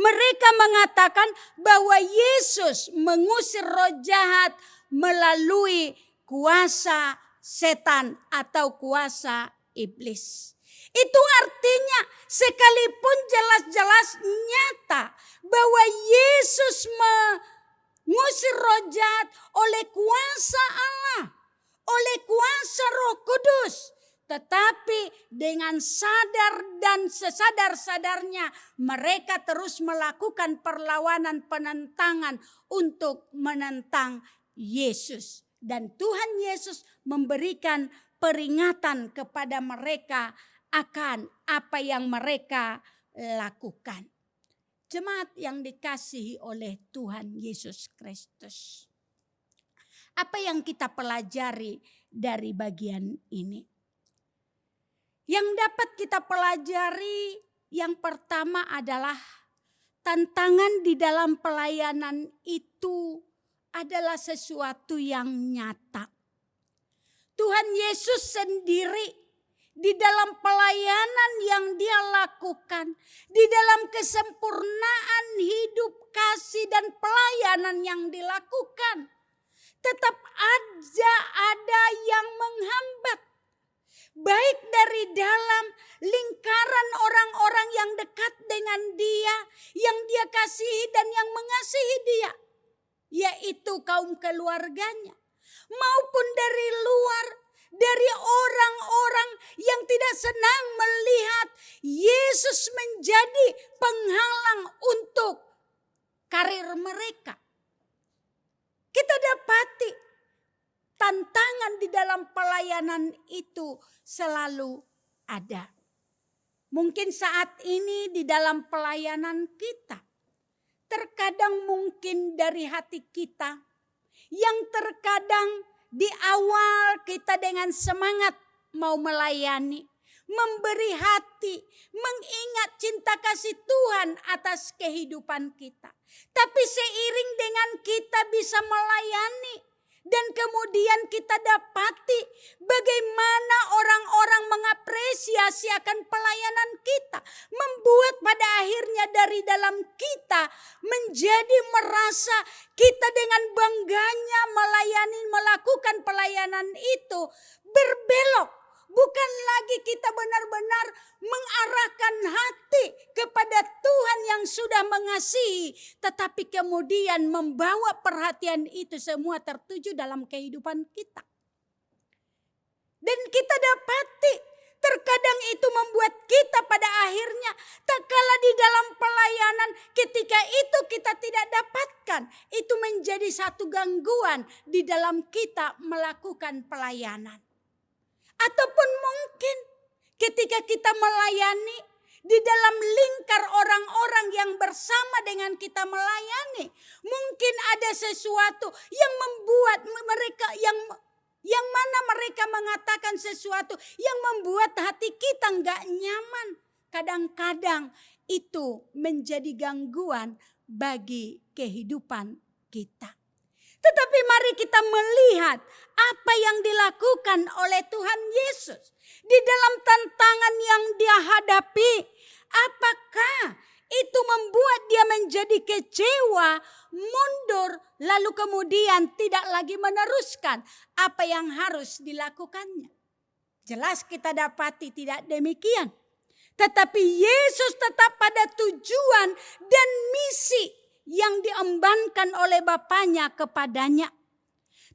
mereka mengatakan bahwa Yesus mengusir roh jahat melalui kuasa setan atau kuasa iblis. Itu artinya sekalipun jelas-jelas nyata bahwa Yesus mengusir roh jahat oleh kuasa Allah, oleh kuasa Roh Kudus, tetapi dengan sadar dan sesadar-sadarnya mereka terus melakukan perlawanan penentangan untuk menentang Yesus. Dan Tuhan Yesus memberikan peringatan kepada mereka akan apa yang mereka lakukan. Jemaat yang dikasihi oleh Tuhan Yesus Kristus. Apa yang kita pelajari dari bagian ini? Yang dapat kita pelajari yang pertama adalah tantangan di dalam pelayanan itu adalah sesuatu yang nyata. Tuhan Yesus sendiri di dalam pelayanan yang dia lakukan, di dalam kesempurnaan hidup kasih dan pelayanan yang dilakukan, tetap ada yang menghambat. Baik dari dalam lingkaran orang-orang yang dekat dengan dia, yang dia kasihi dan yang mengasihi dia, yaitu kaum keluarganya, maupun dari luar, dari orang-orang yang tidak senang melihat Yesus menjadi penghalang untuk karir mereka. Kita dapati tantangan di dalam pelayanan itu selalu ada. Mungkin saat ini di dalam pelayanan kita, terkadang mungkin dari hati kita yang terkadang di awal kita dengan semangat mau melayani, memberi hati, mengingat cinta kasih Tuhan atas kehidupan kita. Tapi seiring dengan kita bisa melayani dan kemudian kita dapati bagaimana orang-orang mengapresiasi akan pelayanan kita, membuat pada akhirnya dari dalam kita menjadi merasa kita dengan bangganya melayani, melakukan pelayanan itu berbelok. Bukan lagi kita benar-benar mengarahkan hati kepada Tuhan yang sudah mengasihi, tetapi kemudian membawa perhatian itu semua tertuju dalam kehidupan kita. Dan kita dapati terkadang itu membuat kita pada akhirnya tak kalah di dalam pelayanan, ketika itu kita tidak dapatkan, itu menjadi satu gangguan di dalam kita melakukan pelayanan. Ataupun mungkin ketika kita melayani di dalam lingkar orang-orang yang bersama dengan kita melayani, mungkin ada sesuatu yang membuat mereka yang mana mereka mengatakan sesuatu yang membuat hati kita enggak nyaman. Kadang-kadang itu menjadi gangguan bagi kehidupan kita. Tetapi mari kita melihat apa yang dilakukan oleh Tuhan Yesus di dalam tantangan yang dia hadapi. Apakah itu membuat dia menjadi kecewa, mundur, lalu kemudian tidak lagi meneruskan apa yang harus dilakukannya? Jelas kita dapati tidak demikian. Tetapi Yesus tetap pada tujuan dan misi yang diembankan oleh Bapaknya kepadanya.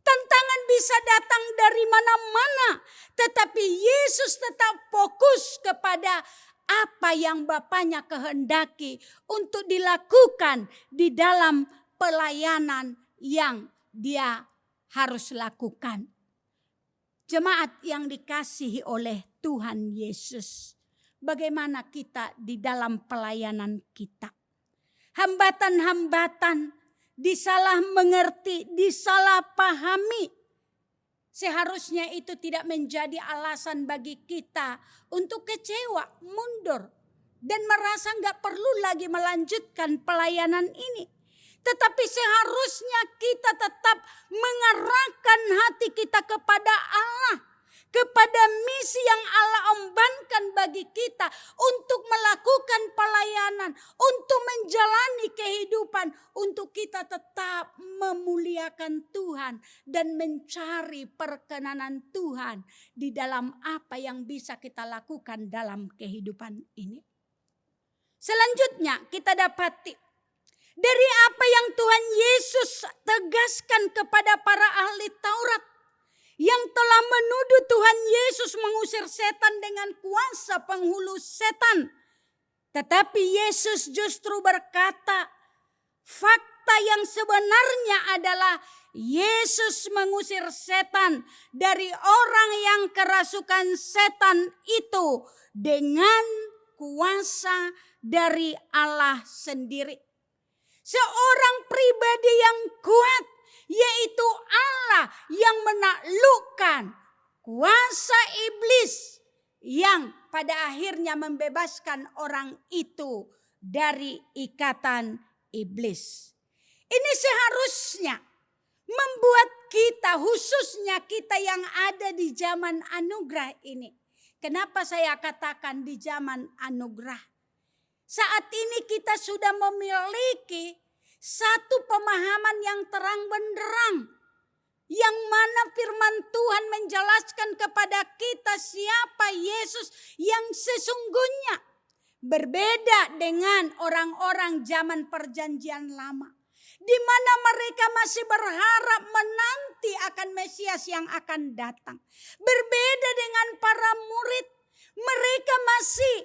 Tantangan bisa datang dari mana-mana, tetapi Yesus tetap fokus kepada apa yang Bapaknya kehendaki untuk dilakukan di dalam pelayanan yang dia harus lakukan. Jemaat yang dikasihi oleh Tuhan Yesus, bagaimana kita di dalam pelayanan kita? Hambatan-hambatan, disalah mengerti, disalah pahami. Seharusnya itu tidak menjadi alasan bagi kita untuk kecewa, mundur, dan merasa nggak perlu lagi melanjutkan pelayanan ini. Tetapi seharusnya kita tetap mengarahkan hati kita kepada Allah, kepada misi yang Allah embankan bagi kita untuk melakukan pelayanan, untuk menjalani kehidupan, untuk kita tetap memuliakan Tuhan dan mencari perkenanan Tuhan di dalam apa yang bisa kita lakukan dalam kehidupan ini. Selanjutnya kita dapati dari apa yang Tuhan Yesus tegaskan kepada para ahli Taurat yang telah menuduh Tuhan Yesus mengusir setan dengan kuasa penghulu setan. Tetapi Yesus justru berkata, fakta yang sebenarnya adalah Yesus mengusir setan dari orang yang kerasukan setan itu dengan kuasa dari Allah sendiri. Seorang pribadi yang kuat, yaitu Allah yang menaklukkan kuasa iblis yang pada akhirnya membebaskan orang itu dari ikatan iblis. Ini seharusnya membuat kita, khususnya kita yang ada di zaman anugerah ini. Kenapa saya katakan di zaman anugerah? Saat ini kita sudah memiliki satu pemahaman yang terang benderang, yang mana firman Tuhan menjelaskan kepada kita siapa Yesus yang sesungguhnya. Berbeda dengan orang-orang zaman perjanjian lama, di mana mereka masih berharap menanti akan Mesias yang akan datang. Berbeda dengan para murid, mereka masih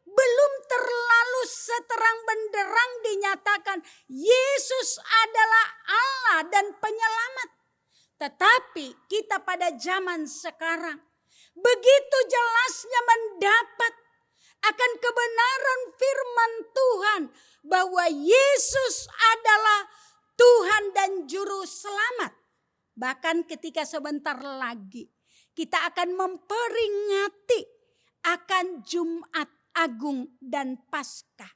belum terlalu seterang benderang dinyatakan Yesus adalah Allah dan penyelamat. Tetapi kita pada zaman sekarang begitu jelasnya mendapat akan kebenaran firman Tuhan bahwa Yesus adalah Tuhan dan Juru Selamat. Bahkan ketika sebentar lagi kita akan memperingati akan Jumat Agung dan Paskah.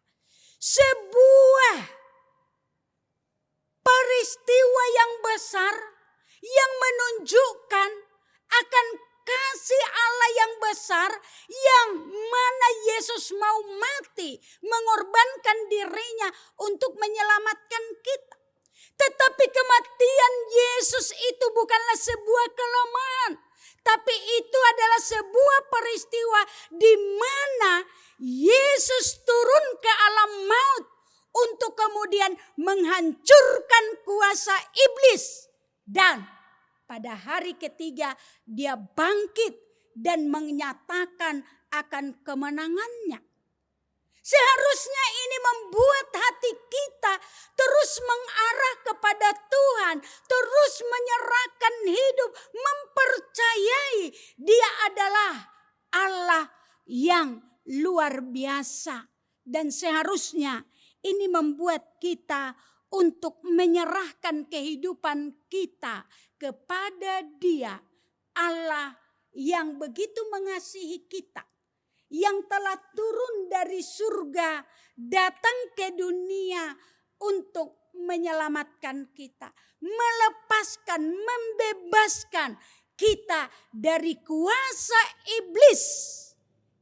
Sebuah peristiwa yang besar yang menunjukkan akan kasih Allah yang besar yang mana Yesus mau mati mengorbankan dirinya untuk menyelamatkan kita. Tetapi kematian Yesus itu bukanlah sebuah kelemahan, tapi itu adalah sebuah peristiwa di mana Yesus turun ke alam maut untuk kemudian menghancurkan kuasa iblis. Dan pada hari ketiga dia bangkit dan menyatakan akan kemenangannya. Seharusnya ini membuat hati kita terus mengarah kepada Tuhan, terus menyerahkan hidup, mempercayai Dia adalah Allah yang luar biasa. Dan seharusnya ini membuat kita untuk menyerahkan kehidupan kita kepada Dia, Allah yang begitu mengasihi kita, yang telah turun dari surga datang ke dunia untuk menyelamatkan kita, melepaskan, membebaskan kita dari kuasa iblis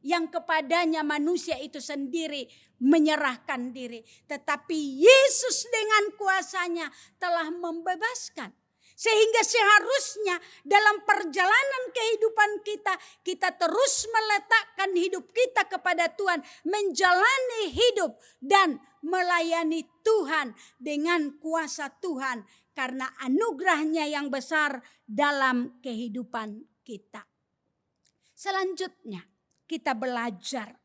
yang kepadanya manusia itu sendiri menyerahkan diri. Tetapi Yesus dengan kuasanya telah membebaskan. Sehingga seharusnya dalam perjalanan kehidupan kita, kita terus meletakkan hidup kita kepada Tuhan, menjalani hidup dan melayani Tuhan dengan kuasa Tuhan karena anugerahnya yang besar dalam kehidupan kita. Selanjutnya kita belajar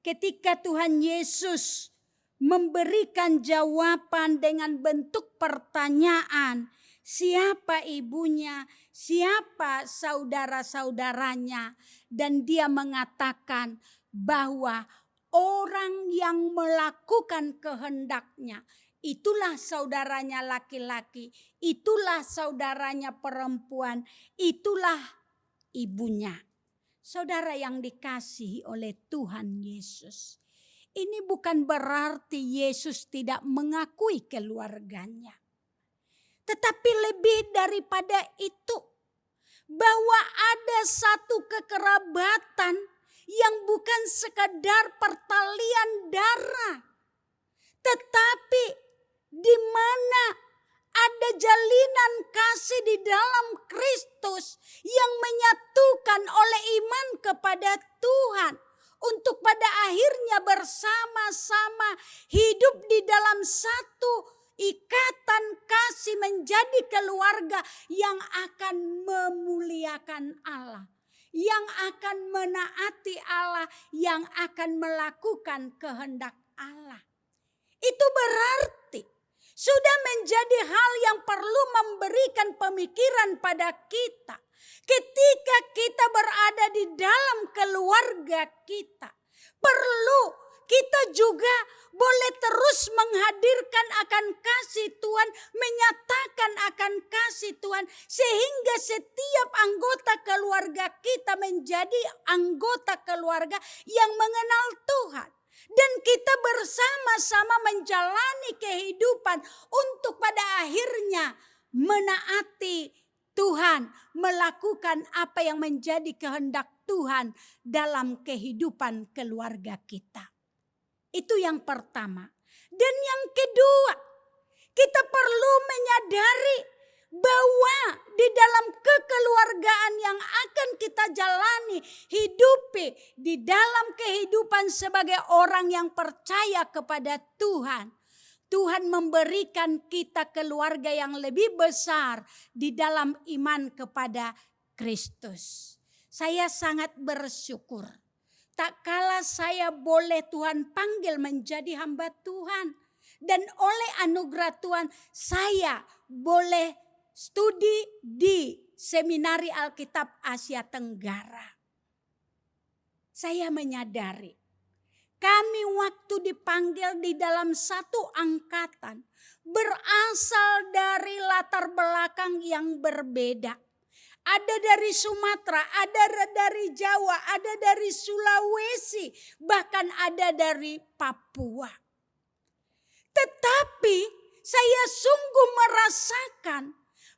ketika Tuhan Yesus memberikan jawaban dengan bentuk pertanyaan, siapa ibunya, siapa saudara-saudaranya, dan dia mengatakan bahwa orang yang melakukan kehendaknya, itulah saudaranya laki-laki, itulah saudaranya perempuan, itulah ibunya. Saudara yang dikasihi oleh Tuhan Yesus, ini bukan berarti Yesus tidak mengakui keluarganya. Tetapi lebih daripada itu, bahwa ada satu kekerabatan yang bukan sekadar pertalian darah, tetapi di mana ada jalinan kasih di dalam Kristus yang menyatukan oleh iman kepada Tuhan untuk pada akhirnya bersama-sama hidup di dalam satu ikatan kasih menjadi keluarga yang akan memuliakan Allah, yang akan menaati Allah, yang akan melakukan kehendak Allah. Itu berarti sudah menjadi hal yang perlu memberikan pemikiran pada kita. Ketika kita berada di dalam keluarga kita, perlu kita juga boleh terus menghadirkan akan kasih Tuhan, menyatakan akan kasih Tuhan, sehingga setiap anggota keluarga kita menjadi anggota keluarga yang mengenal Tuhan. Dan kita bersama-sama menjalani kehidupan untuk pada akhirnya menaati Tuhan, melakukan apa yang menjadi kehendak Tuhan dalam kehidupan keluarga kita. Itu yang pertama. Dan yang kedua, kita perlu menyadari bahwa di dalam kekeluargaan yang akan kita jalani, hidupi di dalam kehidupan sebagai orang yang percaya kepada Tuhan, Tuhan memberikan kita keluarga yang lebih besar di dalam iman kepada Kristus. Saya sangat bersyukur. Tak kala saya boleh Tuhan panggil menjadi hamba Tuhan. Dan oleh anugerah Tuhan saya boleh studi di Seminari Alkitab Asia Tenggara. Saya menyadari kami waktu dipanggil di dalam satu angkatan berasal dari latar belakang yang berbeda. Ada dari Sumatera, ada dari Jawa, ada dari Sulawesi, bahkan ada dari Papua. Tetapi saya sungguh merasakan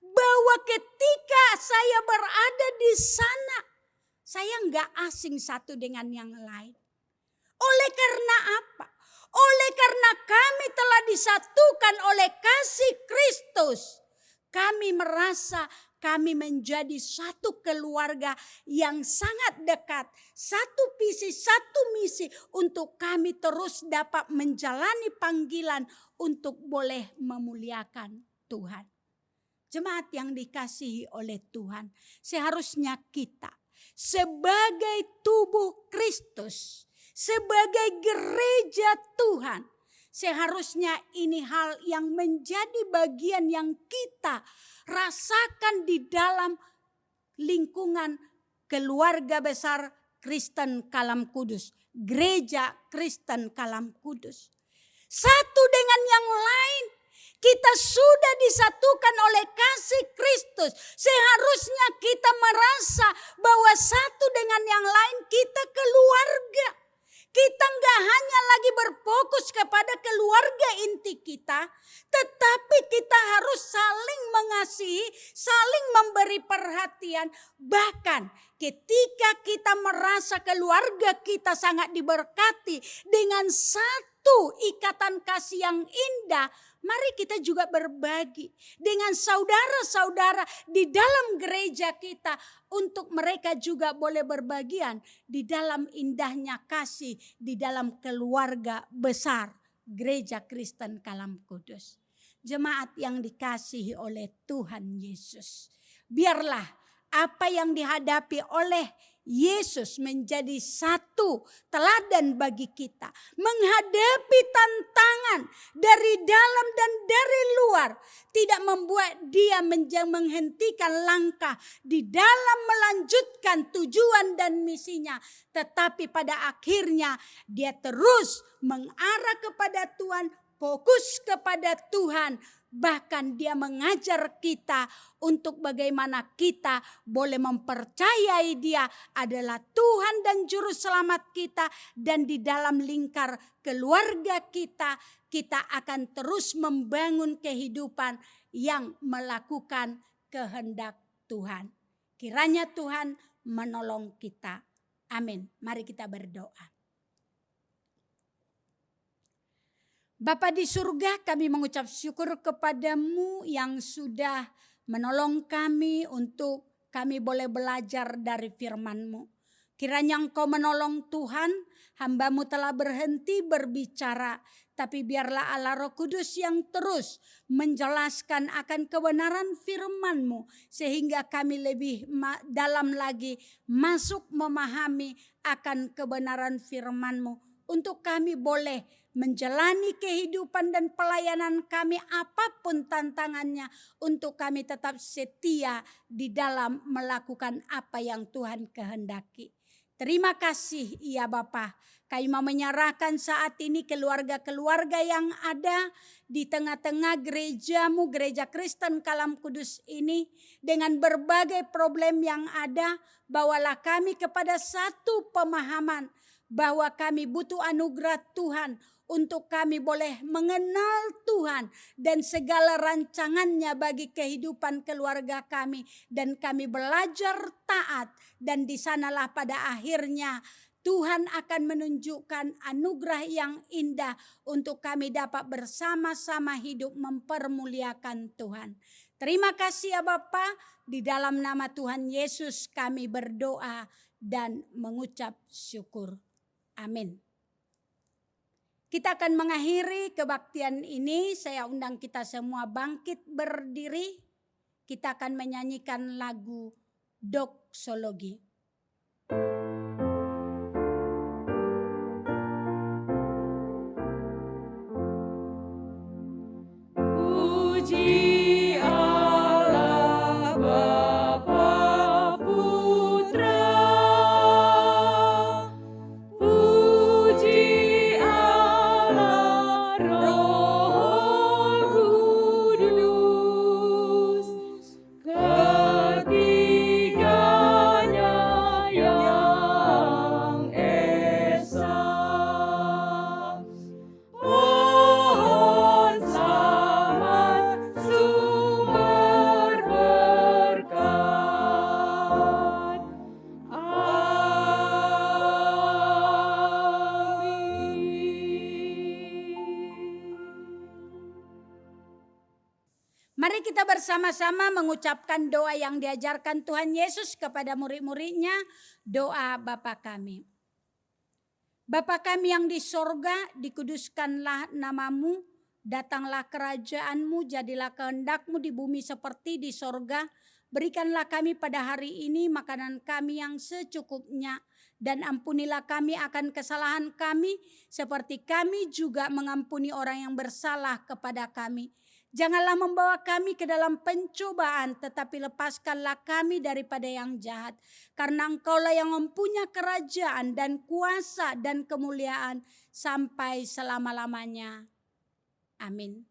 bahwa ketika saya berada di sana, saya nggak asing satu dengan yang lain. Oleh karena apa? Oleh karena kami telah disatukan oleh kasih Kristus, kami merasa kami menjadi satu keluarga yang sangat dekat. Satu visi, satu misi untuk kami terus dapat menjalani panggilan untuk boleh memuliakan Tuhan. Jemaat yang dikasihi oleh Tuhan, seharusnya kita sebagai tubuh Kristus, sebagai gereja Tuhan, seharusnya ini hal yang menjadi bagian yang kita rasakan di dalam lingkungan keluarga besar Kristen Kalam Kudus, gereja Kristen Kalam Kudus. Satu dengan yang lain, kita sudah disatukan oleh kasih Kristus. Seharusnya kita merasa bahwa satu dengan yang lain kita keluarga. Kita nggak hanya lagi berfokus kepada keluarga inti kita, tetapi kita harus saling mengasihi, saling memberi perhatian. Bahkan ketika kita merasa keluarga kita sangat diberkati dengan satu ikatan kasih yang indah, mari kita juga berbagi dengan saudara-saudara di dalam gereja kita untuk mereka juga boleh berbagian di dalam indahnya kasih di dalam keluarga besar gereja Kristen Kalam Kudus. Jemaat yang dikasihi oleh Tuhan Yesus, biarlah apa yang dihadapi oleh Yesus menjadi satu teladan bagi kita. Menghadapi tantangan dari dalam dan dari luar tidak membuat dia menghentikan langkah di dalam melanjutkan tujuan dan misinya. Tetapi pada akhirnya dia terus mengarah kepada Tuhan, fokus kepada Tuhan. Bahkan dia mengajar kita untuk bagaimana kita boleh mempercayai dia adalah Tuhan dan Juru Selamat kita. Dan di dalam lingkar keluarga kita, kita akan terus membangun kehidupan yang melakukan kehendak Tuhan. Kiranya Tuhan menolong kita. Amin. Mari kita berdoa. Bapa di surga, kami mengucap syukur kepadamu yang sudah menolong kami untuk kami boleh belajar dari firman-Mu. Kiranya Engkau menolong Tuhan, hamba-Mu telah berhenti berbicara, tapi biarlah Allah Roh Kudus yang terus menjelaskan akan kebenaran firman-Mu, sehingga kami lebih dalam lagi masuk memahami akan kebenaran firman-Mu, untuk kami boleh menjalani kehidupan dan pelayanan kami apapun tantangannya, untuk kami tetap setia di dalam melakukan apa yang Tuhan kehendaki. Terima kasih ya Bapa. Kami mau menyerahkan saat ini keluarga-keluarga yang ada di tengah-tengah gereja-Mu, Gereja Kristen Kalam Kudus ini, dengan berbagai problem yang ada. Bawalah kami kepada satu pemahaman bahwa kami butuh anugerah Tuhan untuk kami boleh mengenal Tuhan dan segala rancangannya bagi kehidupan keluarga kami. Dan kami belajar taat, dan di sanalah pada akhirnya Tuhan akan menunjukkan anugerah yang indah untuk kami dapat bersama-sama hidup mempermuliakan Tuhan. Terima kasih ya Bapa, di dalam nama Tuhan Yesus kami berdoa dan mengucap syukur. Amin. Kita akan mengakhiri kebaktian ini. Saya undang kita semua bangkit berdiri. Kita akan menyanyikan lagu doksologi. Puji Allah Bapa Putra, puji Allah Roh Kudus, ketiganya yang esa. Pohon selamat sumber berkat. Mari kita bersama-sama mengucapkan doa yang diajarkan Tuhan Yesus kepada murid-muridnya. Doa Bapa kami. Bapa kami yang di sorga, dikuduskanlah namamu, datanglah kerajaan-Mu, jadilah kehendak-Mu di bumi seperti di sorga. Berikanlah kami pada hari ini makanan kami yang secukupnya, dan ampunilah kami akan kesalahan kami, seperti kami juga mengampuni orang yang bersalah kepada kami. Janganlah membawa kami ke dalam pencobaan, tetapi lepaskanlah kami daripada yang jahat. Karena Engkaulah yang mempunyai kerajaan dan kuasa dan kemuliaan sampai selama-lamanya. Amin.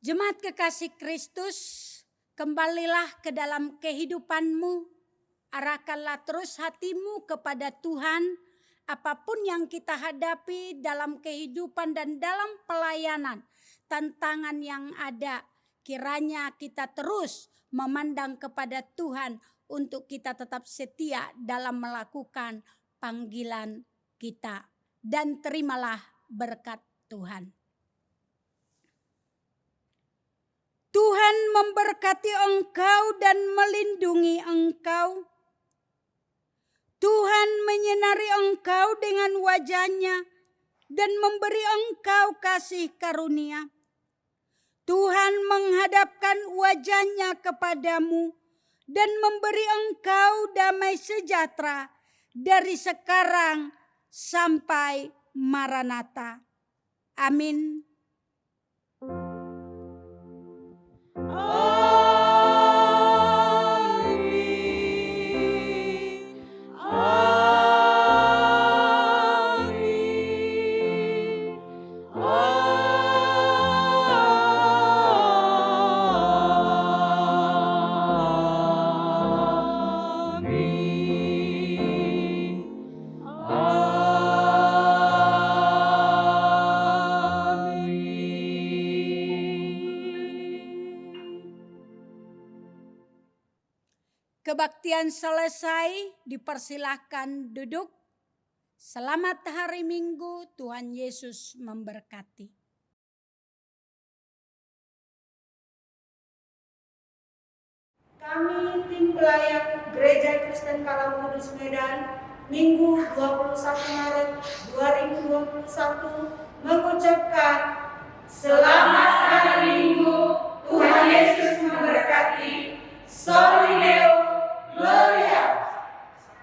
Jemaat kekasih Kristus, kembalilah ke dalam kehidupanmu. Arahkanlah terus hatimu kepada Tuhan. Apapun yang kita hadapi dalam kehidupan dan dalam pelayanan, tantangan yang ada, kiranya kita terus memandang kepada Tuhan untuk kita tetap setia dalam melakukan panggilan kita. Dan terimalah berkat Tuhan. Tuhan memberkati engkau dan melindungi engkau. Tuhan menyinari engkau dengan wajah-Nya dan memberi engkau kasih karunia. Tuhan menghadapkan wajahnya kepadamu dan memberi engkau damai sejahtera dari sekarang sampai Maranatha. Amin. Kebaktian selesai, dipersilahkan duduk. Selamat hari Minggu, Tuhan Yesus memberkati. Kami tim pelayan Gereja Kristen Kalam Kudus Medan, Minggu 21 Maret 2021 mengucapkan selamat